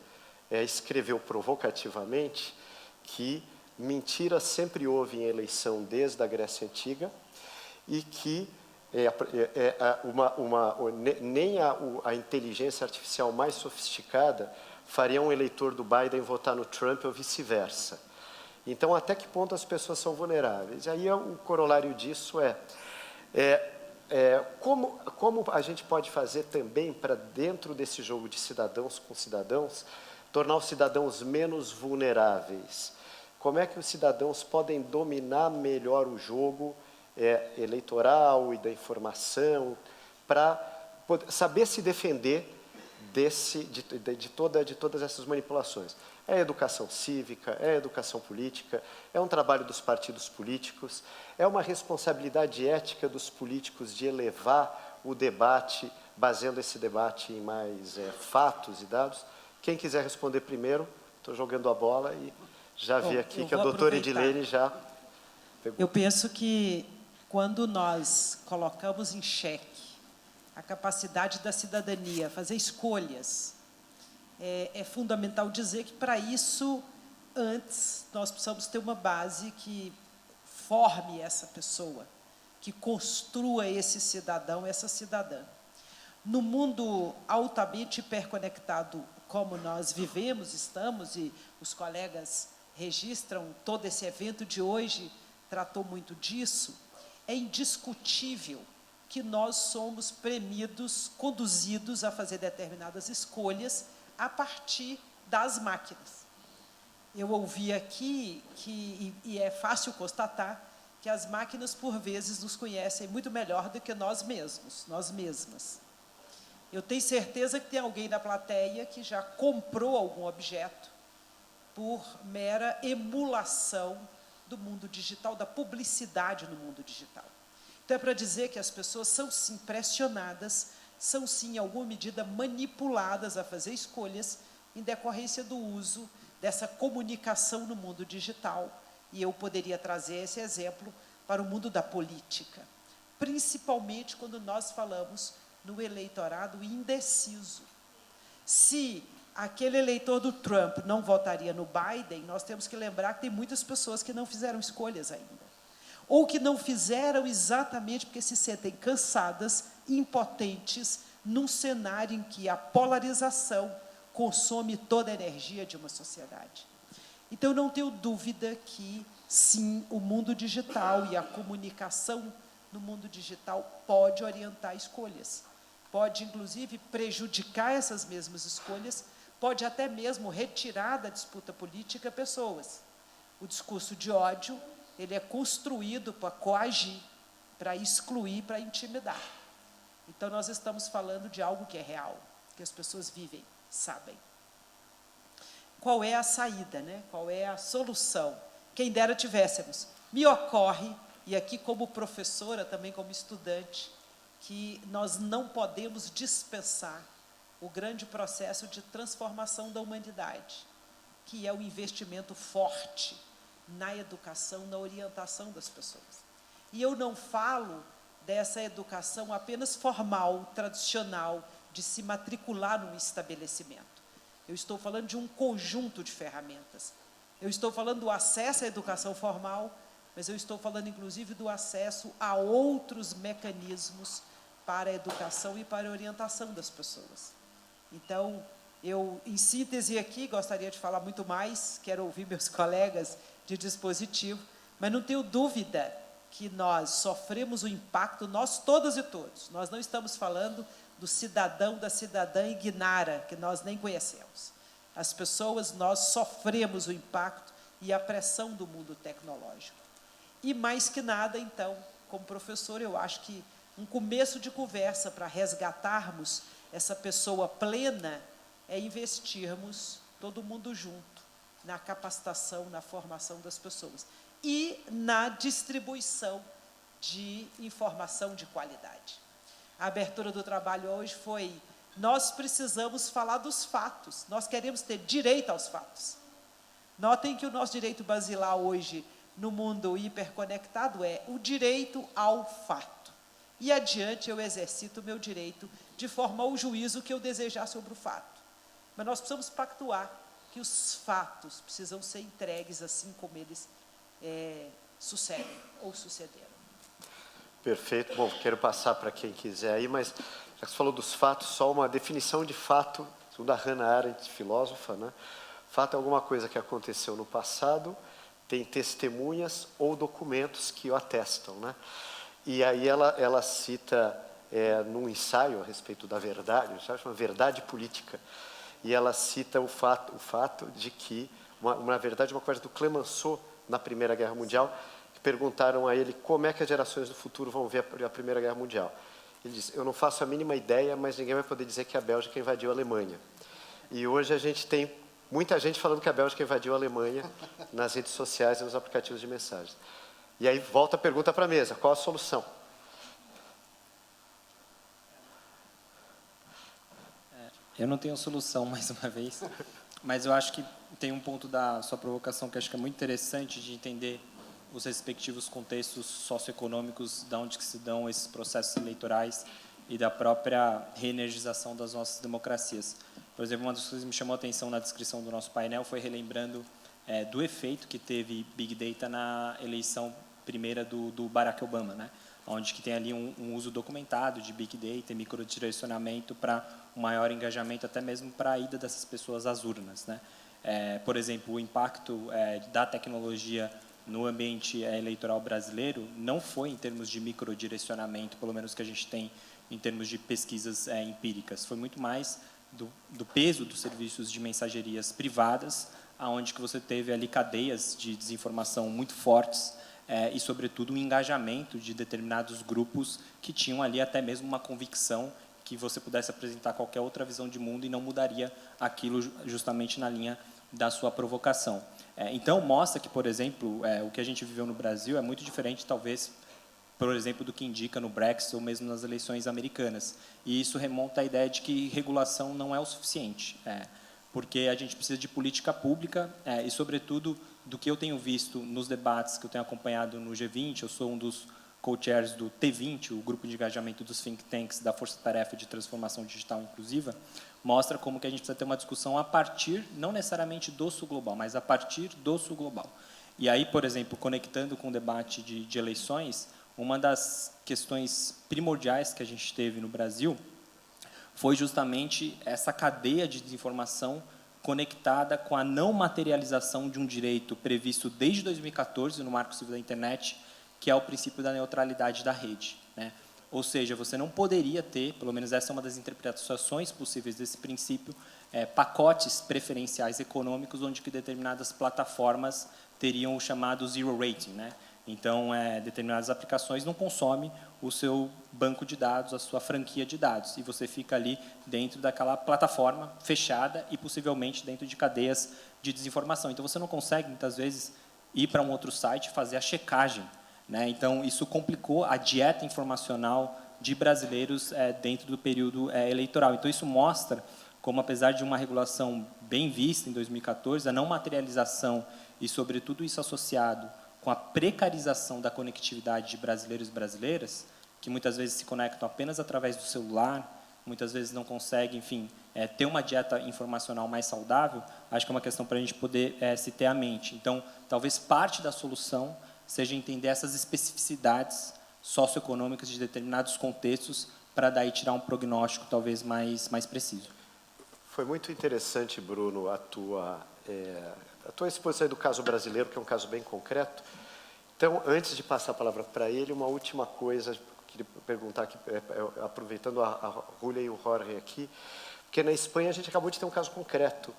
escreveu provocativamente que mentira sempre houve em eleição desde a Grécia Antiga e que nem a inteligência artificial mais sofisticada faria um eleitor do Biden votar no Trump ou vice-versa. Então, até que ponto as pessoas são vulneráveis? E aí, o corolário disso como a gente pode fazer também para, dentro desse jogo de cidadãos com cidadãos, tornar os cidadãos menos vulneráveis? Como é que os cidadãos podem dominar melhor o jogo eleitoral e da informação para saber se defender de todas essas manipulações? É educação cívica, é educação política, é um trabalho dos partidos políticos, é uma responsabilidade ética dos políticos de elevar o debate, baseando esse debate em mais fatos e dados. Quem quiser responder primeiro, estou jogando a bola e já vi aqui que a doutora Edilene já pegou. Eu penso que quando nós colocamos em xeque a capacidade da cidadania, fazer escolhas, é fundamental dizer que, para isso, antes, nós precisamos ter uma base que forme essa pessoa, que construa esse cidadão, essa cidadã. No mundo altamente hiperconectado como nós vivemos, estamos, e os colegas registram, todo esse evento de hoje tratou muito disso, é indiscutível que nós somos premidos, conduzidos a fazer determinadas escolhas a partir das máquinas. Eu ouvi aqui, e é fácil constatar, que as máquinas, por vezes, nos conhecem muito melhor do que nós mesmos, nós mesmas. Eu tenho certeza que tem alguém na plateia que já comprou algum objeto por mera emulação do mundo digital, da publicidade no mundo digital. Então, é para dizer que as pessoas são, sim, pressionadas, são, sim, em alguma medida, manipuladas a fazer escolhas em decorrência do uso dessa comunicação no mundo digital. E eu poderia trazer esse exemplo para o mundo da política, principalmente quando nós falamos no eleitorado indeciso. Se aquele eleitor do Trump não votaria no Biden, nós temos que lembrar que tem muitas pessoas que não fizeram escolhas ainda, ou que não fizeram exatamente porque se sentem cansadas, impotentes, num cenário em que a polarização consome toda a energia de uma sociedade. Então, não tenho dúvida que, sim, o mundo digital e a comunicação no mundo digital pode orientar escolhas, pode, inclusive, prejudicar essas mesmas escolhas, pode até mesmo retirar da disputa política pessoas. O discurso de ódio, ele é construído para coagir, para excluir, para intimidar. Então, nós estamos falando de algo que é real, que as pessoas vivem, sabem. Qual é a saída, né? Qual é a solução? Quem dera tivéssemos. Me ocorre, e aqui como professora, também como estudante, que nós não podemos dispensar o grande processo de transformação da humanidade, que é o investimento forte na educação, na orientação das pessoas. E eu não falo dessa educação apenas formal, tradicional, de se matricular num estabelecimento. Eu estou falando de um conjunto de ferramentas. Eu estou falando do acesso à educação formal, mas eu estou falando, inclusive, do acesso a outros mecanismos para a educação e para a orientação das pessoas. Então, eu, em síntese aqui, gostaria de falar muito mais, quero ouvir meus colegas de dispositivo, mas não tenho dúvida que nós sofremos o impacto, nós todas e todos. Nós não estamos falando do cidadão, da cidadã ignara, que nós nem conhecemos. As pessoas, nós sofremos o impacto e a pressão do mundo tecnológico. E, mais que nada, então, como professor, eu acho que um começo de conversa para resgatarmos essa pessoa plena é investirmos todo mundo junto na capacitação, na formação das pessoas e na distribuição de informação de qualidade. A abertura do trabalho hoje foi: nós precisamos falar dos fatos, nós queremos ter direito aos fatos. Notem que o nosso direito basilar hoje, no mundo hiperconectado, é o direito ao fato. E adiante eu exercito o meu direito de formar o juízo que eu desejar sobre o fato. Mas nós precisamos pactuar que os fatos precisam ser entregues assim como eles sucedem ou sucederam. Perfeito. Bom, quero passar para quem quiser aí, mas já que você falou dos fatos, só uma definição de fato, segundo a Hannah Arendt, filósofa, né? Fato é alguma coisa que aconteceu no passado, tem testemunhas ou documentos que o atestam, né? E aí ela cita, num ensaio a respeito da verdade, chama verdade política, e ela cita o fato de que, na verdade, uma coisa do Clemenceau, na Primeira Guerra Mundial, que perguntaram a ele como é que as gerações do futuro vão ver a Primeira Guerra Mundial. Ele disse: eu não faço a mínima ideia, mas ninguém vai poder dizer que a Bélgica invadiu a Alemanha. E hoje a gente tem muita gente falando que a Bélgica invadiu a Alemanha nas redes sociais e nos aplicativos de mensagens. E aí volta a pergunta para a mesa: qual a solução? Eu não tenho solução, mais uma vez, mas eu acho que tem um ponto da sua provocação que acho que é muito interessante de entender os respectivos contextos socioeconômicos, de onde que se dão esses processos eleitorais e da própria reenergização das nossas democracias. Por exemplo, uma das coisas que me chamou a atenção na descrição do nosso painel foi relembrando do efeito que teve Big Data na eleição primeira do Barack Obama, né? Onde que tem ali um uso documentado de Big Data e microdirecionamento para um maior engajamento, até mesmo para a ida dessas pessoas às urnas, né? Por exemplo, o impacto da tecnologia no ambiente eleitoral brasileiro não foi em termos de microdirecionamento, pelo menos que a gente tem em termos de pesquisas empíricas, foi muito mais do peso dos serviços de mensagerias privadas, aonde que você teve ali cadeias de desinformação muito fortes, e, sobretudo, um engajamento de determinados grupos que tinham ali até mesmo uma convicção que você pudesse apresentar qualquer outra visão de mundo e não mudaria aquilo justamente na linha da sua provocação. Então, mostra que, por exemplo, o que a gente viveu no Brasil é muito diferente, talvez, por exemplo, do que indica no Brexit ou mesmo nas eleições americanas. E isso remonta à ideia de que regulação não é o suficiente, porque a gente precisa de política pública e, sobretudo, do que eu tenho visto nos debates que eu tenho acompanhado no G20, eu sou um dos co-chairs do T20, o grupo de engajamento dos think tanks da Força Tarefa de Transformação Digital Inclusiva, mostra como que a gente precisa ter uma discussão a partir, não necessariamente do Sul Global, mas a partir do Sul Global. E aí, por exemplo, conectando com o debate de eleições, uma das questões primordiais que a gente teve no Brasil foi justamente essa cadeia de desinformação conectada com a não materialização de um direito previsto desde 2014 no Marco Civil da Internet, que é o princípio da neutralidade da rede, né? Ou seja, você não poderia ter, pelo menos essa é uma das interpretações possíveis desse princípio, pacotes preferenciais econômicos onde que determinadas plataformas teriam o chamado zero rating, né? Então, determinadas aplicações não consomem o seu banco de dados, a sua franquia de dados, e você fica ali dentro daquela plataforma fechada e possivelmente dentro de cadeias de desinformação. Então, você não consegue, muitas vezes, ir para um outro site e fazer a checagem, né? Então, isso complicou a dieta informacional de brasileiros dentro do período eleitoral. Então, isso mostra como, apesar de uma regulação bem vista em 2014, a não materialização e, sobretudo, isso associado com a precarização da conectividade de brasileiros e brasileiras, que muitas vezes se conectam apenas através do celular, muitas vezes não conseguem, enfim, ter uma dieta informacional mais saudável, acho que é uma questão para a gente poder se ter à mente. Então, talvez parte da solução seja entender essas especificidades socioeconômicas de determinados contextos para daí tirar um prognóstico talvez mais preciso. Foi muito interessante, Bruno, a tua exposição aí do caso brasileiro, que é um caso bem concreto. Então, antes de passar a palavra para ele, uma última coisa, queria perguntar aqui, aproveitando a Júlia e o Jorge aqui, porque na Espanha a gente acabou de ter um caso concreto,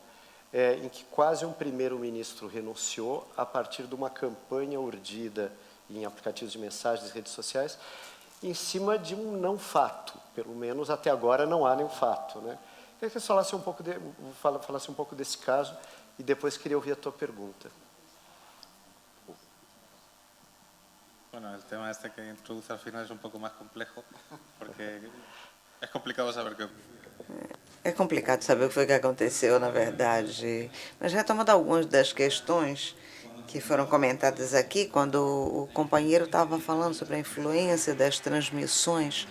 em que quase um primeiro-ministro renunciou a partir de uma campanha urdida em aplicativos de mensagens e redes sociais, em cima de um não fato, pelo menos até agora não há nenhum fato, né? Queria que você falasse um pouco desse caso e depois queria ouvir a tua pergunta. Bueno, el tema este que introduce al final es un poco más complejo, porque es complicado saber qué. É complicado saber o que foi que aconteceu, na verdade. Mas retomando algumas das questões que foram comentadas aqui, quando o companheiro estava falando sobre a influência das transmissões,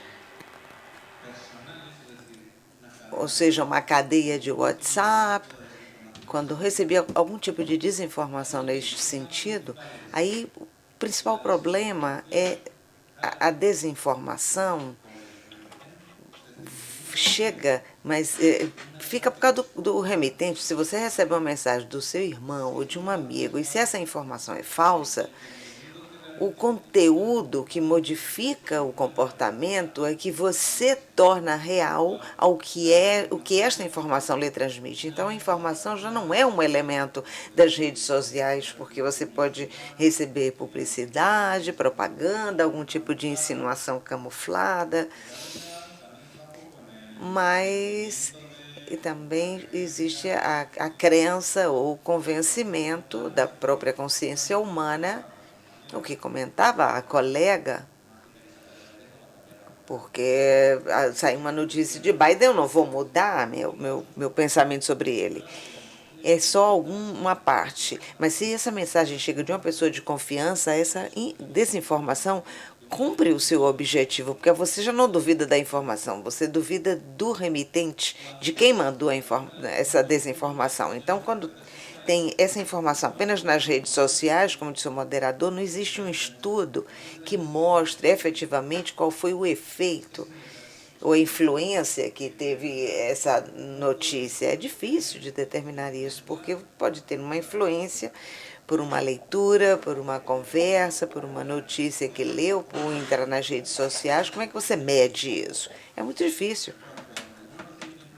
ou seja, uma cadeia de WhatsApp, quando recebia algum tipo de desinformação neste sentido, aí o principal problema é a desinformação chega, mas fica por causa do remetente. Se você recebe uma mensagem do seu irmão ou de um amigo, e se essa informação é falsa, o conteúdo que modifica o comportamento é que você torna real o que esta informação lhe transmite. Então, a informação já não é um elemento das redes sociais, porque você pode receber publicidade, propaganda, algum tipo de insinuação camuflada, mas e também existe a crença ou convencimento da própria consciência humana, o que comentava a colega, porque saiu uma notícia de Biden, eu não vou mudar meu pensamento sobre ele. É só uma parte. Mas se essa mensagem chega de uma pessoa de confiança, essa desinformação cumpre o seu objetivo, porque você já não duvida da informação, você duvida do remitente, de quem mandou essa desinformação. Então, quando tem essa informação apenas nas redes sociais, como disse o moderador, não existe um estudo que mostre efetivamente qual foi o efeito ou a influência que teve essa notícia. É difícil de determinar isso, porque pode ter uma influência por uma leitura, por uma conversa, por uma notícia que leu, por entrar nas redes sociais. Como é que você mede isso? É muito difícil.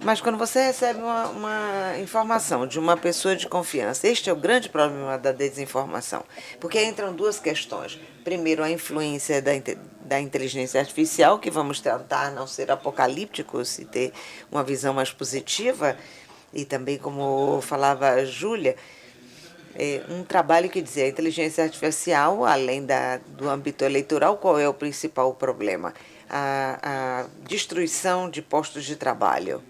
Mas quando você recebe uma informação de uma pessoa de confiança, este é o grande problema da desinformação, porque entram duas questões. Primeiro, a influência da inteligência artificial, que vamos tentar não ser apocalípticos e ter uma visão mais positiva, e também, como falava a Júlia, um trabalho que dizia a inteligência artificial, além do âmbito eleitoral, qual é o principal problema? A destruição de postos de trabalho.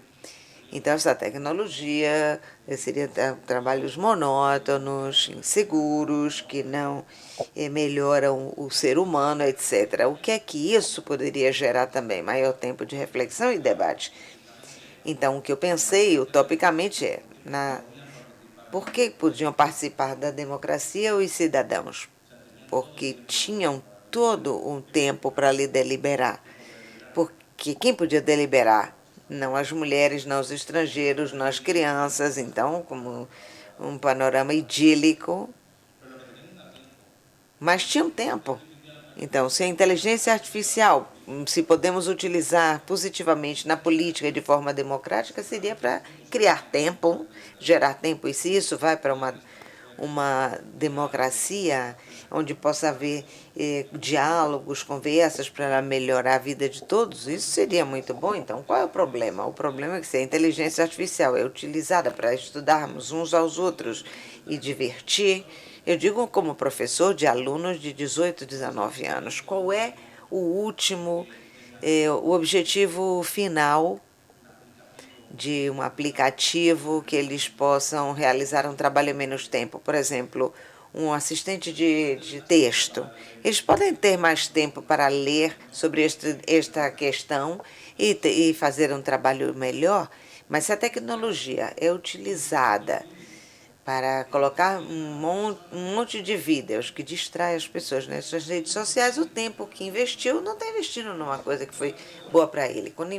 Então, essa tecnologia seria trabalhos monótonos, inseguros, que não melhoram o ser humano, etc. O que é que isso poderia gerar também? Maior tempo de reflexão e debate. Então, o que eu pensei utopicamente por que podiam participar da democracia os cidadãos? Porque tinham todo um tempo para lhe deliberar. Porque quem podia deliberar? Não as mulheres, não os estrangeiros, não as crianças. Então, como um panorama idílico. Mas tinha um tempo. Então, se a inteligência artificial, se podemos utilizar positivamente na política de forma democrática, seria para criar tempo, gerar tempo. E se isso vai para uma democracia onde possa haver diálogos, conversas para melhorar a vida de todos, isso seria muito bom. Então, qual é o problema? O problema é que se a inteligência artificial é utilizada para estudarmos uns aos outros e divertir, eu digo como professor de alunos de 18, 19 anos, qual é o objetivo final de um aplicativo que eles possam realizar um trabalho em menos tempo? Por exemplo, um assistente de texto. Eles podem ter mais tempo para ler sobre esta questão e fazer um trabalho melhor, mas se a tecnologia é utilizada para colocar um monte de vídeos que distrai as pessoas nessas redes sociais, o tempo que investiu não está investindo numa coisa que foi boa para ele. Quando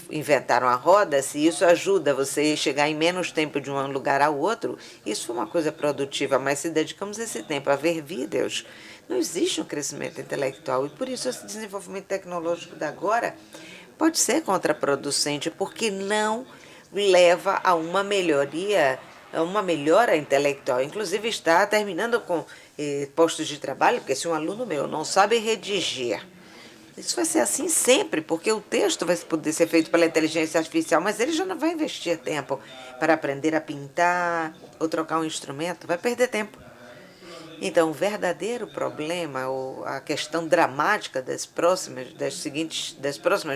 inventaram a roda, se isso ajuda você a chegar em menos tempo de um lugar ao outro, isso foi uma coisa produtiva, mas se dedicamos esse tempo a ver vídeos, não existe um crescimento intelectual, e por isso esse desenvolvimento tecnológico da agora pode ser contraproducente, porque não leva a uma melhoria, a uma melhora intelectual. Inclusive está terminando com postos de trabalho, porque se um aluno meu não sabe redigir, isso vai ser assim sempre, porque o texto vai poder ser feito pela inteligência artificial, mas ele já não vai investir tempo para aprender a pintar ou trocar um instrumento, vai perder tempo. Então, o verdadeiro problema, ou a questão dramática das próximas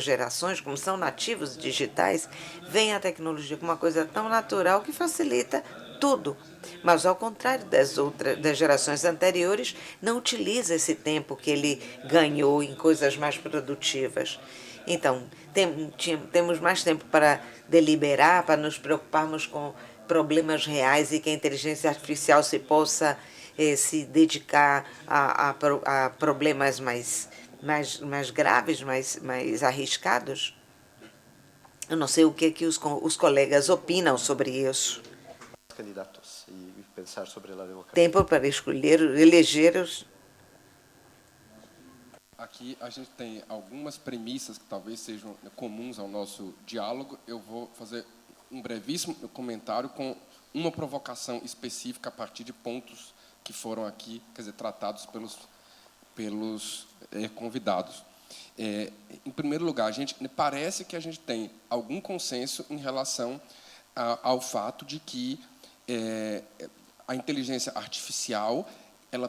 gerações, como são nativos digitais, vem a tecnologia como uma coisa tão natural que facilita tudo. Mas, ao contrário das gerações anteriores, não utiliza esse tempo que ele ganhou em coisas mais produtivas. Então, temos mais tempo para deliberar, para nos preocuparmos com problemas reais e que a inteligência artificial se possa se dedicar a problemas mais graves, mais arriscados. Eu não sei o que os colegas opinam sobre isso. Candidatos e pensar sobre a democracia. Tempo para eleger os... Aqui a gente tem algumas premissas que talvez sejam comuns ao nosso diálogo. Eu vou fazer um brevíssimo comentário com uma provocação específica a partir de pontos que foram aqui, quer dizer, tratados pelos convidados. Em primeiro lugar, parece que a gente tem algum consenso em relação ao fato de que a inteligência artificial,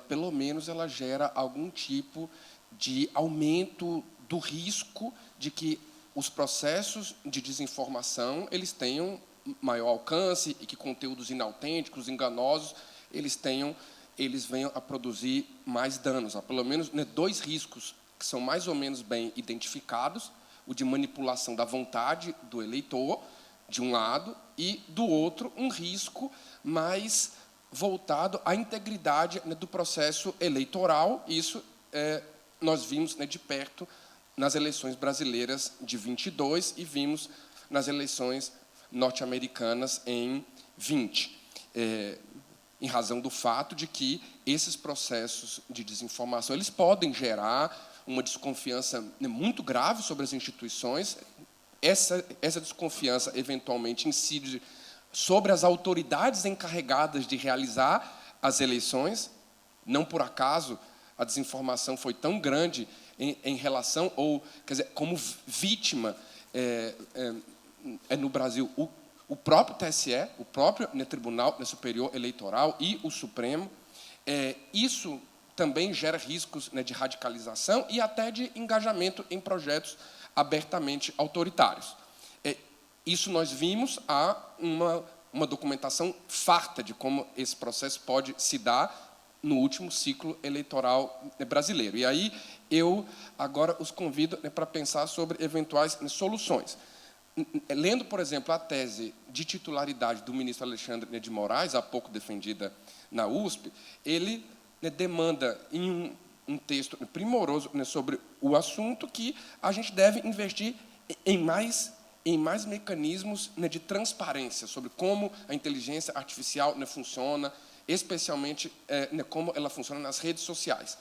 pelo menos, ela gera algum tipo de aumento do risco de que os processos de desinformação eles tenham maior alcance e que conteúdos inautênticos, enganosos, eles venham a produzir mais danos. Há pelo menos dois riscos que são mais ou menos bem identificados: o de manipulação da vontade do eleitor, de um lado, e, do outro, um risco mais voltado à integridade do processo eleitoral. Isso nós vimos de perto nas eleições brasileiras de 22 e vimos nas eleições norte-americanas em 20. Em razão do fato de que esses processos de desinformação eles podem gerar uma desconfiança muito grave sobre as instituições. Essa desconfiança, eventualmente, incide sobre as autoridades encarregadas de realizar as eleições. Não por acaso a desinformação foi tão grande em relação, ou, quer dizer, como vítima, no Brasil, o próprio TSE, o próprio Tribunal Superior Eleitoral e o Supremo. Isso também gera riscos de radicalização e até de engajamento em projetos abertamente autoritários. Isso nós vimos há uma documentação farta de como esse processo pode se dar no último ciclo eleitoral brasileiro. E aí eu agora os convido para pensar sobre eventuais soluções. Lendo, por exemplo, a tese de titularidade do ministro Alexandre de Moraes, há pouco defendida na USP, ele demanda em um texto primoroso sobre o assunto que a gente deve investir em mais mecanismos de transparência sobre como a inteligência artificial funciona, especialmente como ela funciona nas redes sociais.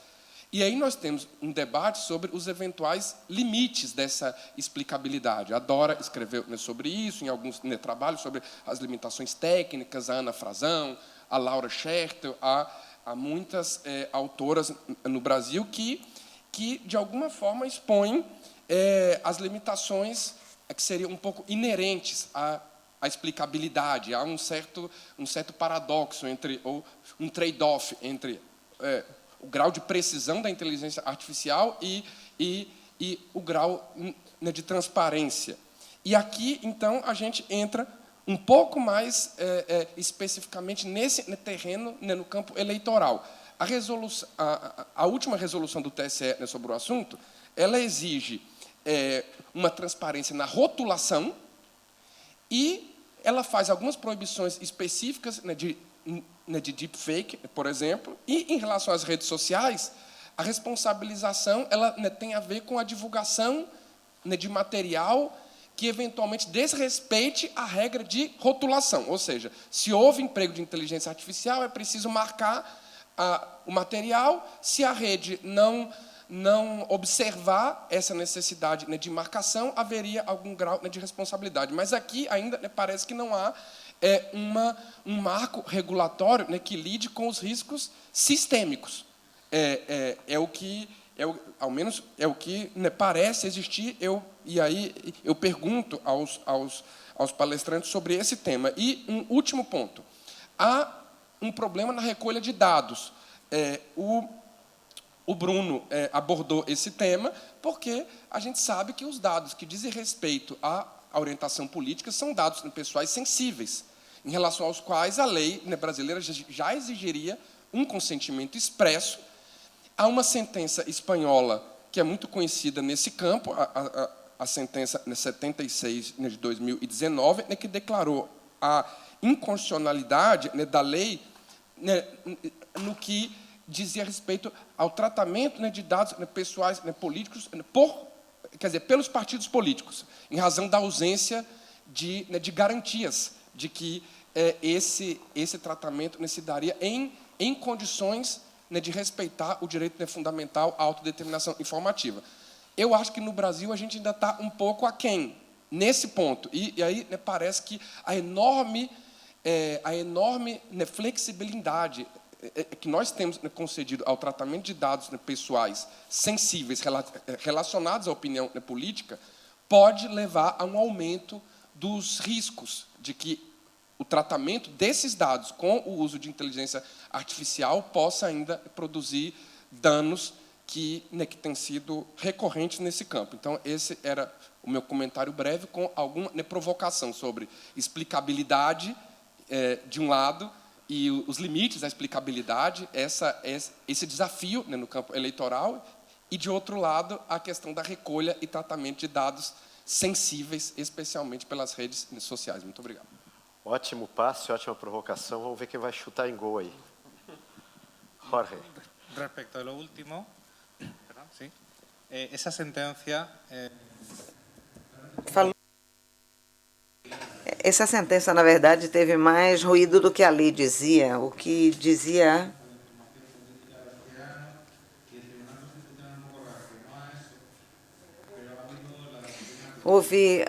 E aí nós temos um debate sobre os eventuais limites dessa explicabilidade. A Dora escreveu sobre isso, em alguns trabalhos sobre as limitações técnicas, a Ana Frazão, a Laura Schertel, há muitas autoras no Brasil que, de alguma forma, expõem as limitações que seriam um pouco inerentes à explicabilidade. Há um certo paradoxo, ou um trade-off entre o grau de precisão da inteligência artificial e o grau de transparência. E aqui, então, a gente entra um pouco mais especificamente nesse terreno, no campo eleitoral. A última resolução do TSE sobre o assunto, ela exige uma transparência na rotulação e ela faz algumas proibições específicas, né, de deepfake, por exemplo, e em relação às redes sociais, a responsabilização ela, né, tem a ver com a divulgação, né, de material que eventualmente desrespeite a regra de rotulação, ou seja, se houve emprego de inteligência artificial, é preciso marcar o material. Se a rede não observar essa necessidade, né, de marcação, haveria algum grau, né, de responsabilidade. Mas aqui ainda, né, parece que não há um marco regulatório, né, que lide com os riscos sistêmicos. Ao menos é o que, né, parece existir. E aí eu pergunto aos palestrantes sobre esse tema. E um último ponto. Há um problema na recolha de dados. O Bruno abordou esse tema porque a gente sabe que os dados que dizem respeito à orientação política são dados, né, pessoais sensíveis, em relação aos quais a lei, né, brasileira já exigiria um consentimento expresso. Há uma sentença espanhola que é muito conhecida nesse campo, a sentença 76, né, de 2019, né, que declarou a inconstitucionalidade, né, da lei, né, no que dizia respeito ao tratamento, né, de dados, né, pessoais, né, políticos, né, pelos partidos políticos, em razão da ausência de garantias de que esse tratamento, né, se daria em condições, né, de respeitar o direito, né, fundamental à autodeterminação informativa. Eu acho que no Brasil a gente ainda está um pouco aquém nesse ponto. E aí, né, parece que a enorme né, flexibilidade que nós temos, né, concedido ao tratamento de dados, né, pessoais sensíveis relacionados à opinião, né, política pode levar a um aumento dos riscos de que o tratamento desses dados com o uso de inteligência artificial possa ainda produzir danos que têm sido recorrentes nesse campo. Então, esse era o meu comentário breve, com alguma, né, provocação sobre explicabilidade, de um lado, e os limites da explicabilidade, esse desafio, né, no campo eleitoral, e, de outro lado, a questão da recolha e tratamento de dados sensíveis, especialmente pelas redes sociais. Muito obrigado. Ótimo passe, ótima provocação. Vamos ver quem vai chutar em gol aí. Jorge. Respecto a lo último, perdón, sí. Esa sentencia... Essa sentença, na verdade, teve mais ruído do que a lei dizia. O que dizia... Houve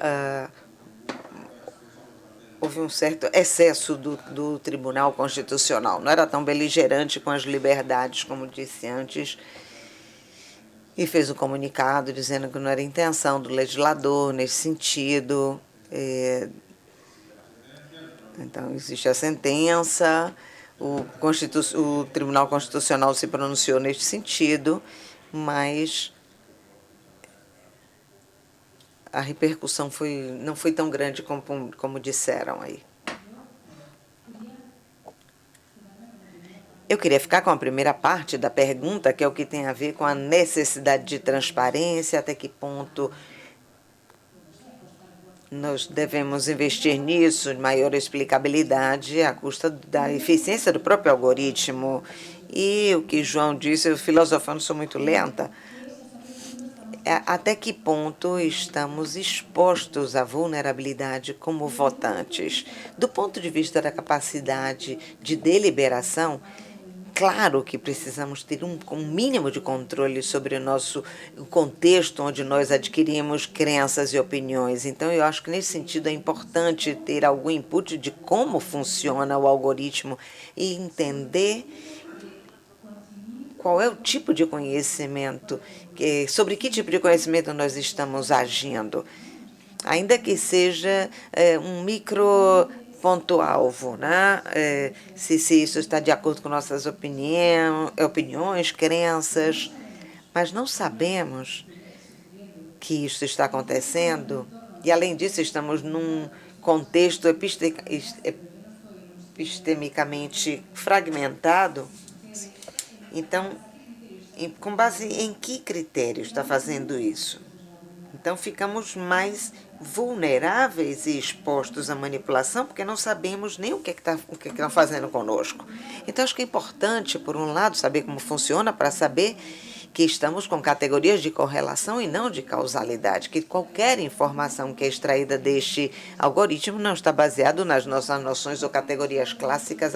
um certo excesso do Tribunal Constitucional. Não era tão beligerante com as liberdades, como disse antes, e fez um comunicado dizendo que não era intenção do legislador nesse sentido. Então, existe a sentença, o Tribunal Constitucional se pronunciou neste sentido, mas a repercussão não foi tão grande como disseram aí. Eu queria ficar com a primeira parte da pergunta, que é o que tem a ver com a necessidade de transparência, até que ponto nós devemos investir nisso, maior explicabilidade à custa da eficiência do próprio algoritmo. E o que João disse, eu filosofando, sou muito lenta, até que ponto estamos expostos à vulnerabilidade como votantes. Do ponto de vista da capacidade de deliberação, claro que precisamos ter um mínimo de controle sobre o nosso contexto onde nós adquirimos crenças e opiniões. Então, eu acho que, nesse sentido, é importante ter algum input de como funciona o algoritmo e entender qual é o tipo de conhecimento, sobre que tipo de conhecimento nós estamos agindo, ainda que seja um micro ponto-alvo, né? Se isso está de acordo com nossas opiniões, crenças, mas não sabemos que isso está acontecendo, e, além disso, estamos num contexto epistemicamente fragmentado. Então, com base em que critério está fazendo isso? Então, ficamos mais vulneráveis e expostos à manipulação, porque não sabemos nem o que estão fazendo conosco. Então, acho que é importante, por um lado, saber como funciona, para saber que estamos com categorias de correlação e não de causalidade, que qualquer informação que é extraída deste algoritmo não está baseado nas nossas noções ou categorias clássicas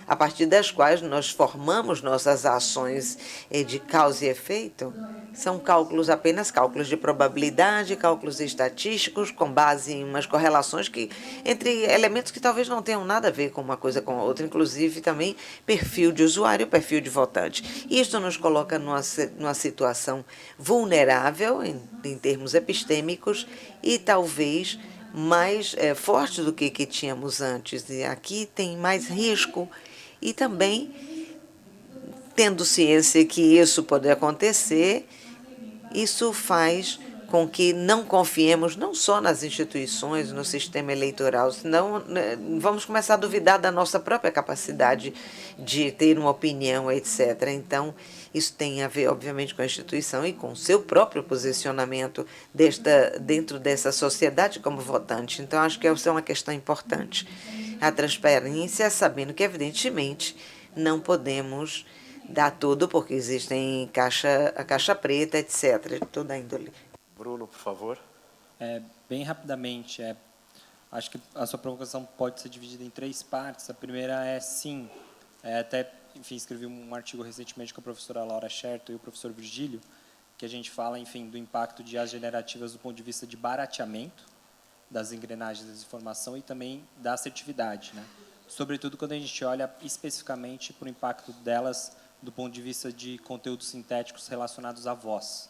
a partir das quais nós formamos nossas ações de causa e efeito. São cálculos, apenas cálculos de probabilidade, cálculos estatísticos, com base em umas correlações entre elementos que talvez não tenham nada a ver com uma coisa com a outra, inclusive também perfil de usuário, perfil de votante. Isto nos coloca numa situação vulnerável em termos epistêmicos e talvez mais forte do que tínhamos antes. E aqui tem mais risco e também, tendo ciência que isso pode acontecer, isso faz com que não confiemos não só nas instituições, no sistema eleitoral, senão vamos começar a duvidar da nossa própria capacidade de ter uma opinião, etc. Então, isso tem a ver, obviamente, com a instituição e com o seu próprio posicionamento dentro dessa sociedade como votante. Então, acho que essa é uma questão importante. A transparência, sabendo que, evidentemente, não podemos dar tudo, porque existem a caixa preta, etc., toda a índole. Bruno, por favor. Bem rapidamente, acho que a sua provocação pode ser dividida em 3 partes. A primeira é, sim, até, enfim, escrevi um artigo recentemente com a professora Laura Scherto e o professor Virgílio, que a gente fala, enfim, do impacto de IAs generativas do ponto de vista de barateamento das engrenagens da desinformação e também da assertividade, né? Sobretudo quando a gente olha especificamente para o impacto delas do ponto de vista de conteúdos sintéticos relacionados à voz.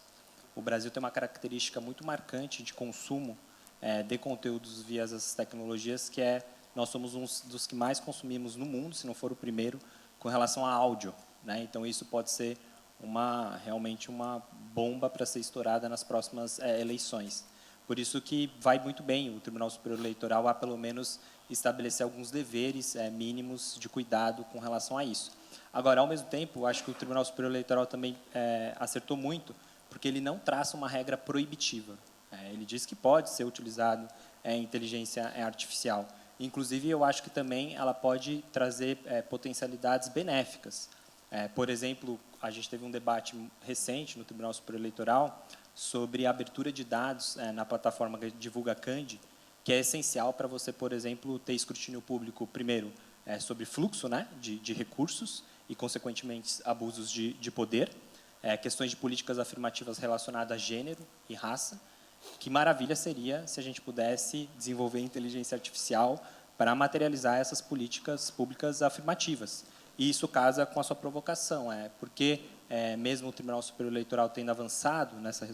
O Brasil tem uma característica muito marcante de consumo de conteúdos via essas tecnologias, que nós somos um dos que mais consumimos no mundo, se não for o primeiro, com relação a áudio, né? Então, isso pode ser realmente uma bomba para ser estourada nas próximas eleições. Por isso que vai muito bem o Tribunal Superior Eleitoral a, pelo menos, estabelecer alguns deveres mínimos de cuidado com relação a isso. Agora, ao mesmo tempo, acho que o Tribunal Superior Eleitoral também acertou muito, porque ele não traça uma regra proibitiva. Ele diz que pode ser utilizado inteligência artificial. Inclusive, eu acho que também ela pode trazer potencialidades benéficas. Por exemplo, a gente teve um debate recente no Tribunal Superior Eleitoral sobre a abertura de dados na plataforma Divulga Candi, que é essencial para você, por exemplo, ter escrutínio público, primeiro, sobre fluxo, né, de recursos e, consequentemente, abusos de poder, questões de políticas afirmativas relacionadas a gênero e raça. Que maravilha seria se a gente pudesse desenvolver inteligência artificial para materializar essas políticas públicas afirmativas. E isso casa com a sua provocação, porque, mesmo o Tribunal Superior Eleitoral tendo avançado nessa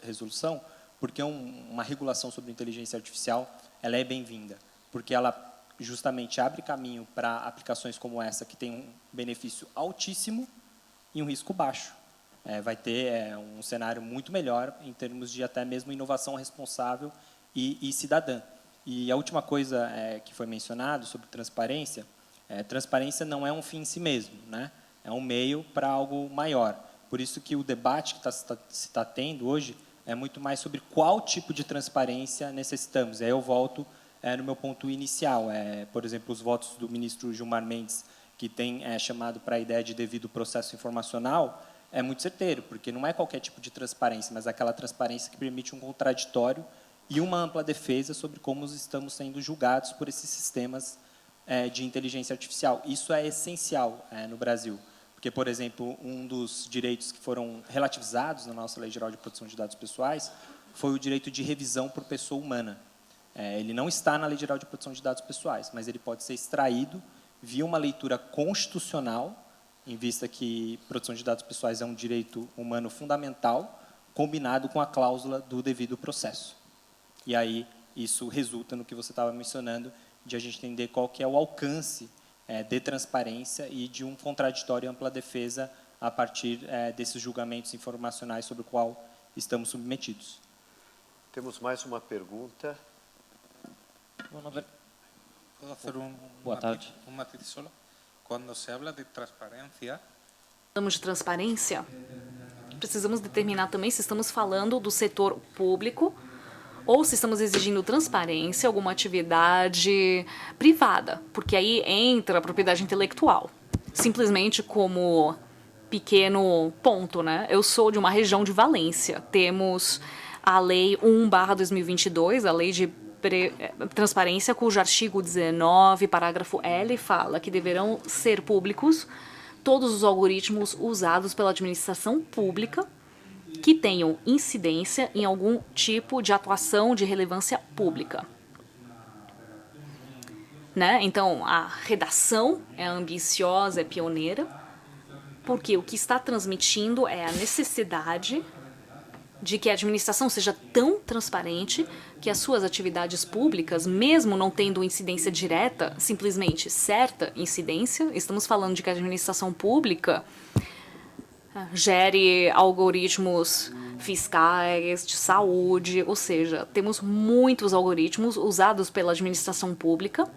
resolução, porque uma regulação sobre inteligência artificial ela é bem-vinda, porque ela justamente abre caminho para aplicações como essa, que tem um benefício altíssimo e um risco baixo. Vai ter um cenário muito melhor em termos de até mesmo inovação responsável e cidadã. E a última coisa que foi mencionado sobre transparência, transparência não é um fim em si mesmo, né? É um meio para algo maior. Por isso que o debate que se está tendo hoje é muito mais sobre qual tipo de transparência necessitamos. Aí eu volto no meu ponto inicial. Por exemplo, os votos do ministro Gilmar Mendes, que tem chamado para a ideia de devido processo informacional, é muito certeiro, porque não é qualquer tipo de transparência, mas aquela transparência que permite um contraditório e uma ampla defesa sobre como estamos sendo julgados por esses sistemas de inteligência artificial. Isso é essencial no Brasil, porque, por exemplo, um dos direitos que foram relativizados na nossa Lei Geral de Proteção de Dados Pessoais foi o direito de revisão por pessoa humana. Ele não está na Lei Geral de Proteção de Dados Pessoais, mas ele pode ser extraído via uma leitura constitucional, em vista que proteção de dados pessoais é um direito humano fundamental, combinado com a cláusula do devido processo. E aí, isso resulta no que você estava mencionando, de a gente entender qual que é o alcance de transparência e de um contraditório e ampla defesa a partir desses julgamentos informacionais sobre o qual estamos submetidos. Temos mais uma pergunta. Posso fazer um matiz solo? Quando se habla de transparência... Falamos de transparência, precisamos determinar também se estamos falando do setor público ou se estamos exigindo transparência, alguma atividade privada, porque aí entra a propriedade intelectual. Simplesmente como pequeno ponto, né? Eu sou de uma região de Valência. Temos a Lei 1/2022, a Lei de Transparência, cujo artigo 19, parágrafo L, fala que deverão ser públicos todos os algoritmos usados pela administração pública que tenham incidência em algum tipo de atuação de relevância pública. Né? Então, a redação é ambiciosa, é pioneira, porque o que está transmitindo é a necessidade de que a administração seja tão transparente que as suas atividades públicas, mesmo não tendo incidência direta, simplesmente certa incidência, estamos falando de que a administração pública gere algoritmos fiscais, de saúde, ou seja, temos muitos algoritmos usados pela administração pública,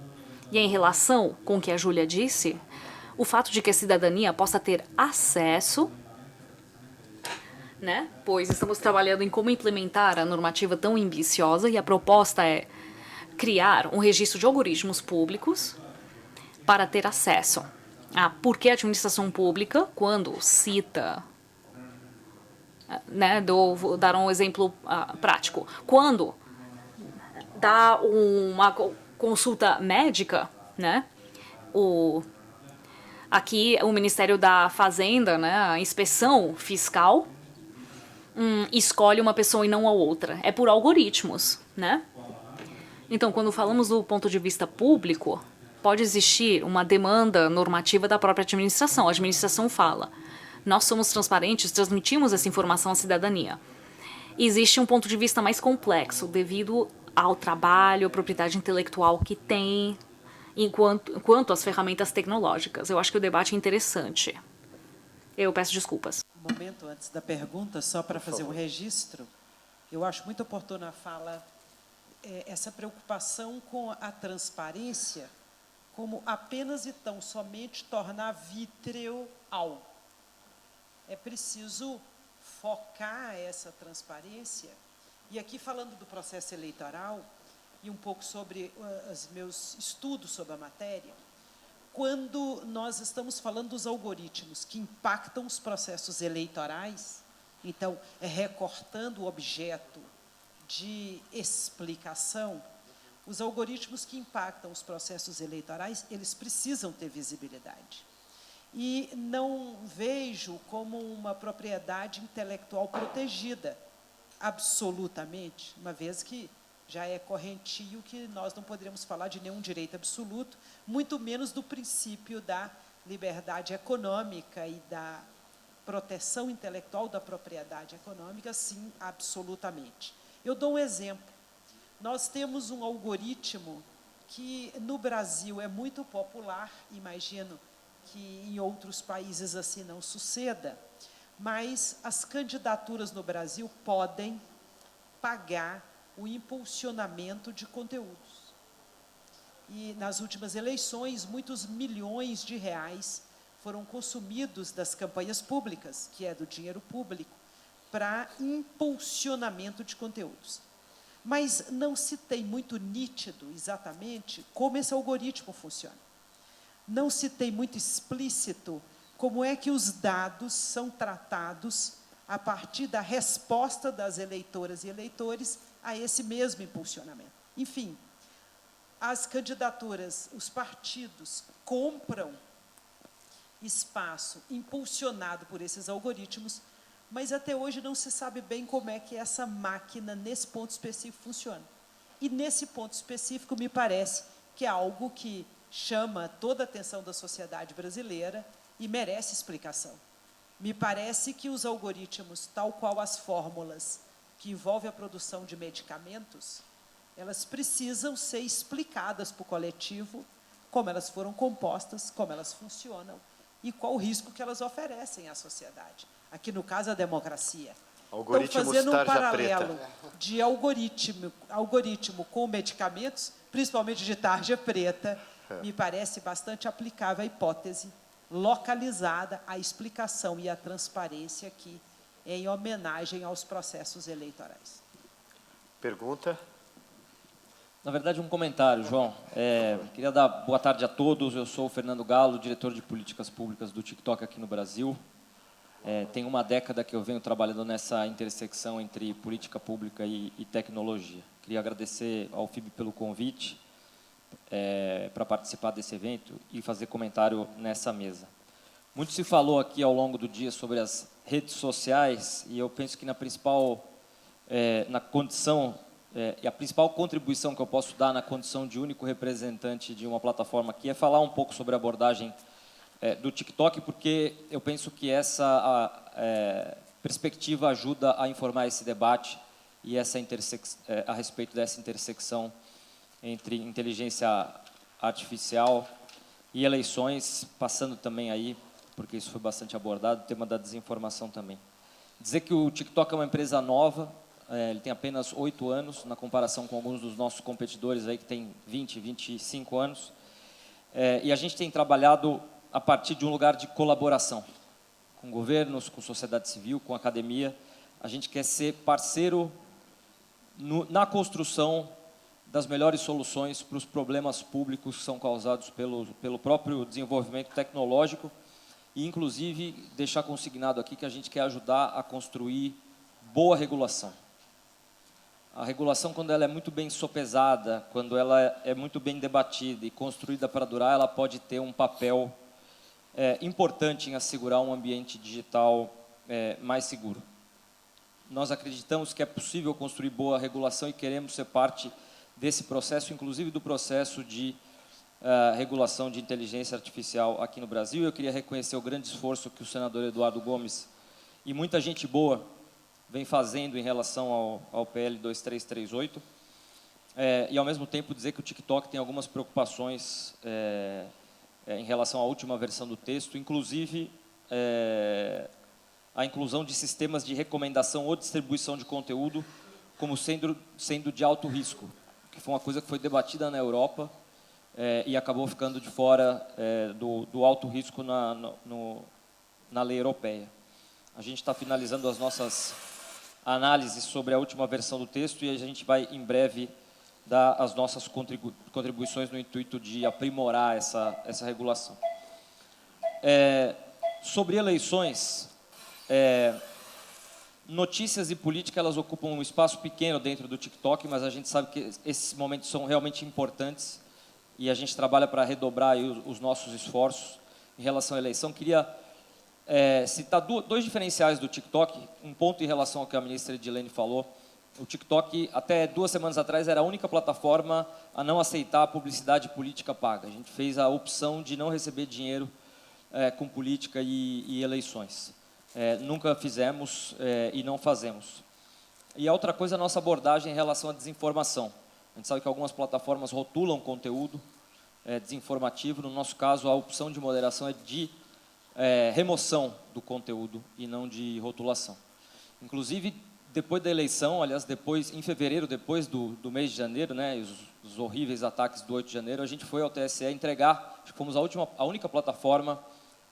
e em relação com o que a Júlia disse, o fato de que a cidadania possa ter acesso, né? Pois estamos trabalhando em como implementar a normativa tão ambiciosa e a proposta é criar um registro de algoritmos públicos para ter acesso. Por que a administração pública, quando cita, né, vou dar um exemplo prático, quando dá uma consulta médica, né, aqui o Ministério da Fazenda, né, a inspeção fiscal, escolhe uma pessoa e não a outra. É por algoritmos, né? Então, quando falamos do ponto de vista público, pode existir uma demanda normativa da própria administração. A administração fala, nós somos transparentes, transmitimos essa informação à cidadania. Existe um ponto de vista mais complexo, devido ao trabalho, à propriedade intelectual que tem, enquanto às ferramentas tecnológicas. Eu acho que o debate é interessante. Eu peço desculpas. Um momento antes da pergunta, só para fazer um registro, eu acho muito oportuna a fala, essa preocupação com a transparência, como apenas e tão somente tornar vítreo algo. É preciso focar essa transparência, e aqui falando do processo eleitoral, e um pouco sobre os meus estudos sobre a matéria, quando nós estamos falando dos algoritmos que impactam os processos eleitorais, então, recortando o objeto de explicação, os algoritmos que impactam os processos eleitorais, eles precisam ter visibilidade. E não vejo como uma propriedade intelectual protegida, absolutamente, uma vez que já é correntio que nós não poderíamos falar de nenhum direito absoluto, muito menos do princípio da liberdade econômica e da proteção intelectual da propriedade econômica, sim, absolutamente. Eu dou um exemplo. Nós temos um algoritmo que, no Brasil, é muito popular, imagino que em outros países assim não suceda, mas as candidaturas no Brasil podem pagar o impulsionamento de conteúdos. E, nas últimas eleições, muitos milhões de reais foram consumidos das campanhas públicas, que é do dinheiro público, para impulsionamento de conteúdos. Mas não se tem muito nítido, exatamente, como esse algoritmo funciona. Não se tem muito explícito como é que os dados são tratados a partir da resposta das eleitoras e eleitores a esse mesmo impulsionamento. Enfim, as candidaturas, os partidos compram espaço impulsionado por esses algoritmos, mas até hoje não se sabe bem como é que essa máquina, nesse ponto específico, funciona. E nesse ponto específico, me parece que é algo que chama toda a atenção da sociedade brasileira e merece explicação. Me parece que os algoritmos, tal qual as fórmulas que envolvem a produção de medicamentos, elas precisam ser explicadas para o coletivo, como elas foram compostas, como elas funcionam e qual o risco que elas oferecem à sociedade. Aqui, no caso, a democracia. Estão fazendo um paralelo de algoritmo com medicamentos, principalmente de tarja preta, me parece bastante aplicável a hipótese localizada à explicação e à transparência aqui, em homenagem aos processos eleitorais. Pergunta? Na verdade, um comentário, João. Queria dar boa tarde a todos. Eu sou o Fernando Galo, diretor de políticas públicas do TikTok aqui no Brasil. Tem uma década que eu venho trabalhando nessa intersecção entre política pública e tecnologia. Queria agradecer ao FIB pelo convite para participar desse evento e fazer comentário nessa mesa. Muito se falou aqui ao longo do dia sobre as redes sociais e eu penso que na principal condição e a principal contribuição que eu posso dar na condição de único representante de uma plataforma aqui é falar um pouco sobre a abordagem do TikTok, porque eu penso que essa perspectiva ajuda a informar esse debate e a respeito dessa intersecção entre inteligência artificial e eleições, passando também aí, porque isso foi bastante abordado, o tema da desinformação também. Dizer que o TikTok é uma empresa nova, ele tem apenas 8 anos, na comparação com alguns dos nossos competidores aí que têm 20, 25 anos. E a gente tem trabalhado a partir de um lugar de colaboração, com governos, com sociedade civil, com academia. A gente quer ser parceiro na construção das melhores soluções para os problemas públicos que são causados pelo próprio desenvolvimento tecnológico e, inclusive, deixar consignado aqui que a gente quer ajudar a construir boa regulação. A regulação, quando ela é muito bem sopesada, quando ela é muito bem debatida e construída para durar, ela pode ter um papel importante em assegurar um ambiente digital mais seguro. Nós acreditamos que é possível construir boa regulação e queremos ser parte desse processo, inclusive do processo de regulação de inteligência artificial aqui no Brasil. Eu queria reconhecer o grande esforço que o senador Eduardo Gomes e muita gente boa vem fazendo em relação ao PL 2338, e ao mesmo tempo dizer que o TikTok tem algumas preocupações em relação à última versão do texto, inclusive a inclusão de sistemas de recomendação ou distribuição de conteúdo como sendo de alto risco, que foi uma coisa que foi debatida na Europa e acabou ficando de fora do alto risco na lei europeia. A gente está finalizando as nossas análises sobre a última versão do texto e a gente vai, em breve, dar as nossas contribuições no intuito de aprimorar essa regulação. Sobre eleições, notícias e política, elas ocupam um espaço pequeno dentro do TikTok, mas a gente sabe que esses momentos são realmente importantes e a gente trabalha para redobrar aí os nossos esforços em relação à eleição. Queria citar dois diferenciais do TikTok, um ponto em relação ao que a ministra Edilene falou. O TikTok, até 2 semanas atrás, era a única plataforma a não aceitar a publicidade política paga. A gente fez a opção de não receber dinheiro com política e eleições. Nunca fizemos e não fazemos. E a outra coisa é a nossa abordagem em relação à desinformação. A gente sabe que algumas plataformas rotulam conteúdo desinformativo. No nosso caso, a opção de moderação é de remoção do conteúdo e não de rotulação. Inclusive, depois da eleição, aliás, em fevereiro, depois do mês de janeiro, né, os horríveis ataques do 8 de janeiro, a gente foi ao TSE entregar, acho que fomos a única plataforma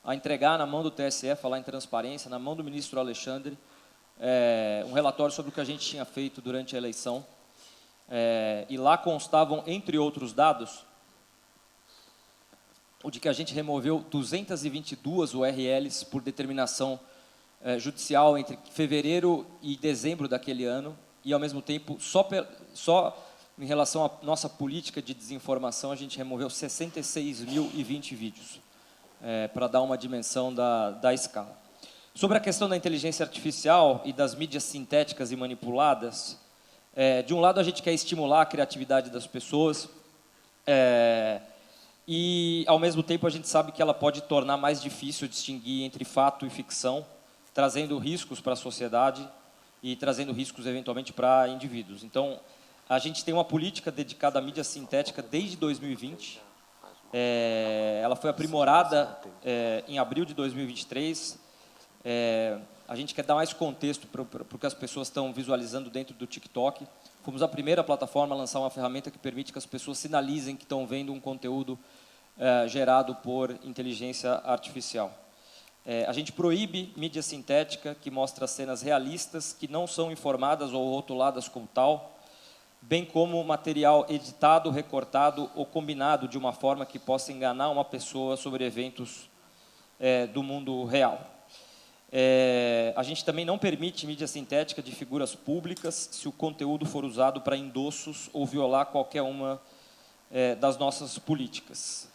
a entregar na mão do TSE, falar em transparência, na mão do ministro Alexandre, um relatório sobre o que a gente tinha feito durante a eleição. E lá constavam, entre outros dados, o de que a gente removeu 222 URLs por determinação judicial entre fevereiro e dezembro daquele ano, e, ao mesmo tempo, só em relação à nossa política de desinformação, a gente removeu 66.020 vídeos, para dar uma dimensão da escala. Sobre a questão da inteligência artificial e das mídias sintéticas e manipuladas, de um lado, a gente quer estimular a criatividade das pessoas, e, ao mesmo tempo, a gente sabe que ela pode tornar mais difícil distinguir entre fato e ficção, trazendo riscos para a sociedade e trazendo riscos, eventualmente, para indivíduos. Então, a gente tem uma política dedicada à mídia sintética desde 2020. Ela foi aprimorada em abril de 2023. A gente quer dar mais contexto para o que as pessoas estão visualizando dentro do TikTok. Fomos a primeira plataforma a lançar uma ferramenta que permite que as pessoas sinalizem que estão vendo um conteúdo gerado por inteligência artificial. A gente proíbe mídia sintética que mostra cenas realistas que não são informadas ou rotuladas como tal. bem como material editado, recortado ou combinado de uma forma que possa enganar uma pessoa sobre eventos do mundo real. A gente também não permite mídia sintética de figuras públicas se o conteúdo for usado para endossos ou violar qualquer uma das nossas políticas.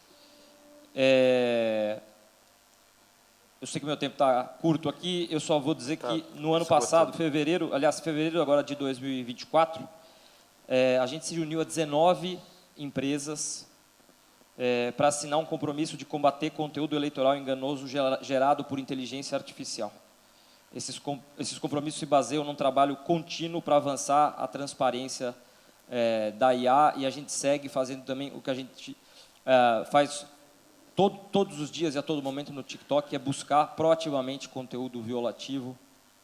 Eu sei que meu tempo está curto aqui, eu só vou dizer que no ano passado, fevereiro agora de 2024, a gente se reuniu a 19 empresas para assinar um compromisso de combater conteúdo eleitoral enganoso gerado por inteligência artificial. Esses compromissos se baseiam num trabalho contínuo para avançar a transparência da IA, e a gente segue fazendo também o que a gente faz todos os dias e a todo momento no TikTok, que é buscar proativamente conteúdo violativo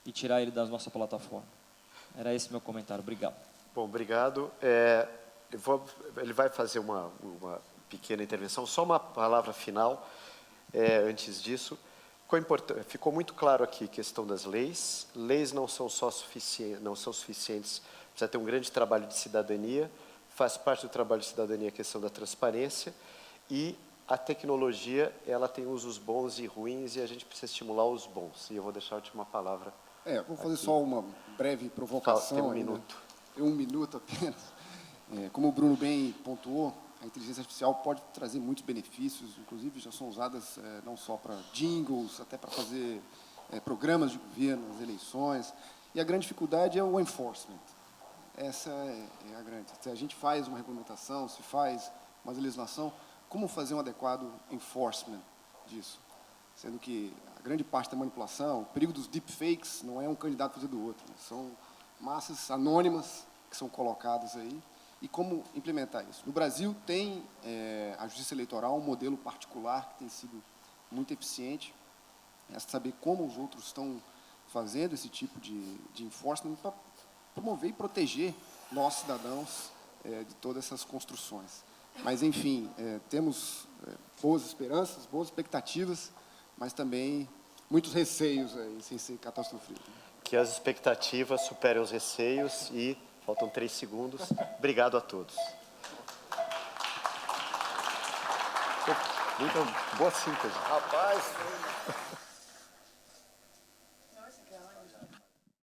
e tirar ele da nossa plataforma. Era esse meu comentário. Obrigado. Bom, obrigado. Ele vai fazer uma pequena intervenção, só uma palavra final antes disso. Ficou muito claro aqui a questão das leis. Leis não são suficientes, precisa ter um grande trabalho de cidadania, faz parte do trabalho de cidadania a questão da transparência, e a tecnologia, ela tem usos bons e ruins, e a gente precisa estimular os bons. E eu vou deixar a última palavra. Vou fazer só uma breve provocação. Tem um minuto. Tem um minuto apenas. Como o Bruno bem pontuou, a inteligência artificial pode trazer muitos benefícios, inclusive já são usadas não só para jingles, até para fazer programas de governo, as eleições. E a grande dificuldade é o enforcement. Essa é a grande. Se a gente faz uma regulamentação, se faz uma legislação, como fazer um adequado enforcement disso? Sendo que a grande parte da manipulação, o perigo dos deepfakes não é um candidato fazer do outro, né? São massas anônimas que são colocadas aí. E como implementar isso? No Brasil, tem a Justiça Eleitoral, um modelo particular que tem sido muito eficiente. É saber como os outros estão fazendo esse tipo de enforcement para promover e proteger nós, cidadãos, de todas essas construções. Mas, enfim, temos boas esperanças, boas expectativas, mas também muitos receios aí, sem ser catastrófico. Que as expectativas superem os receios e... Faltam 3 segundos. Obrigado a todos. Muito boa síntese. Rapaz,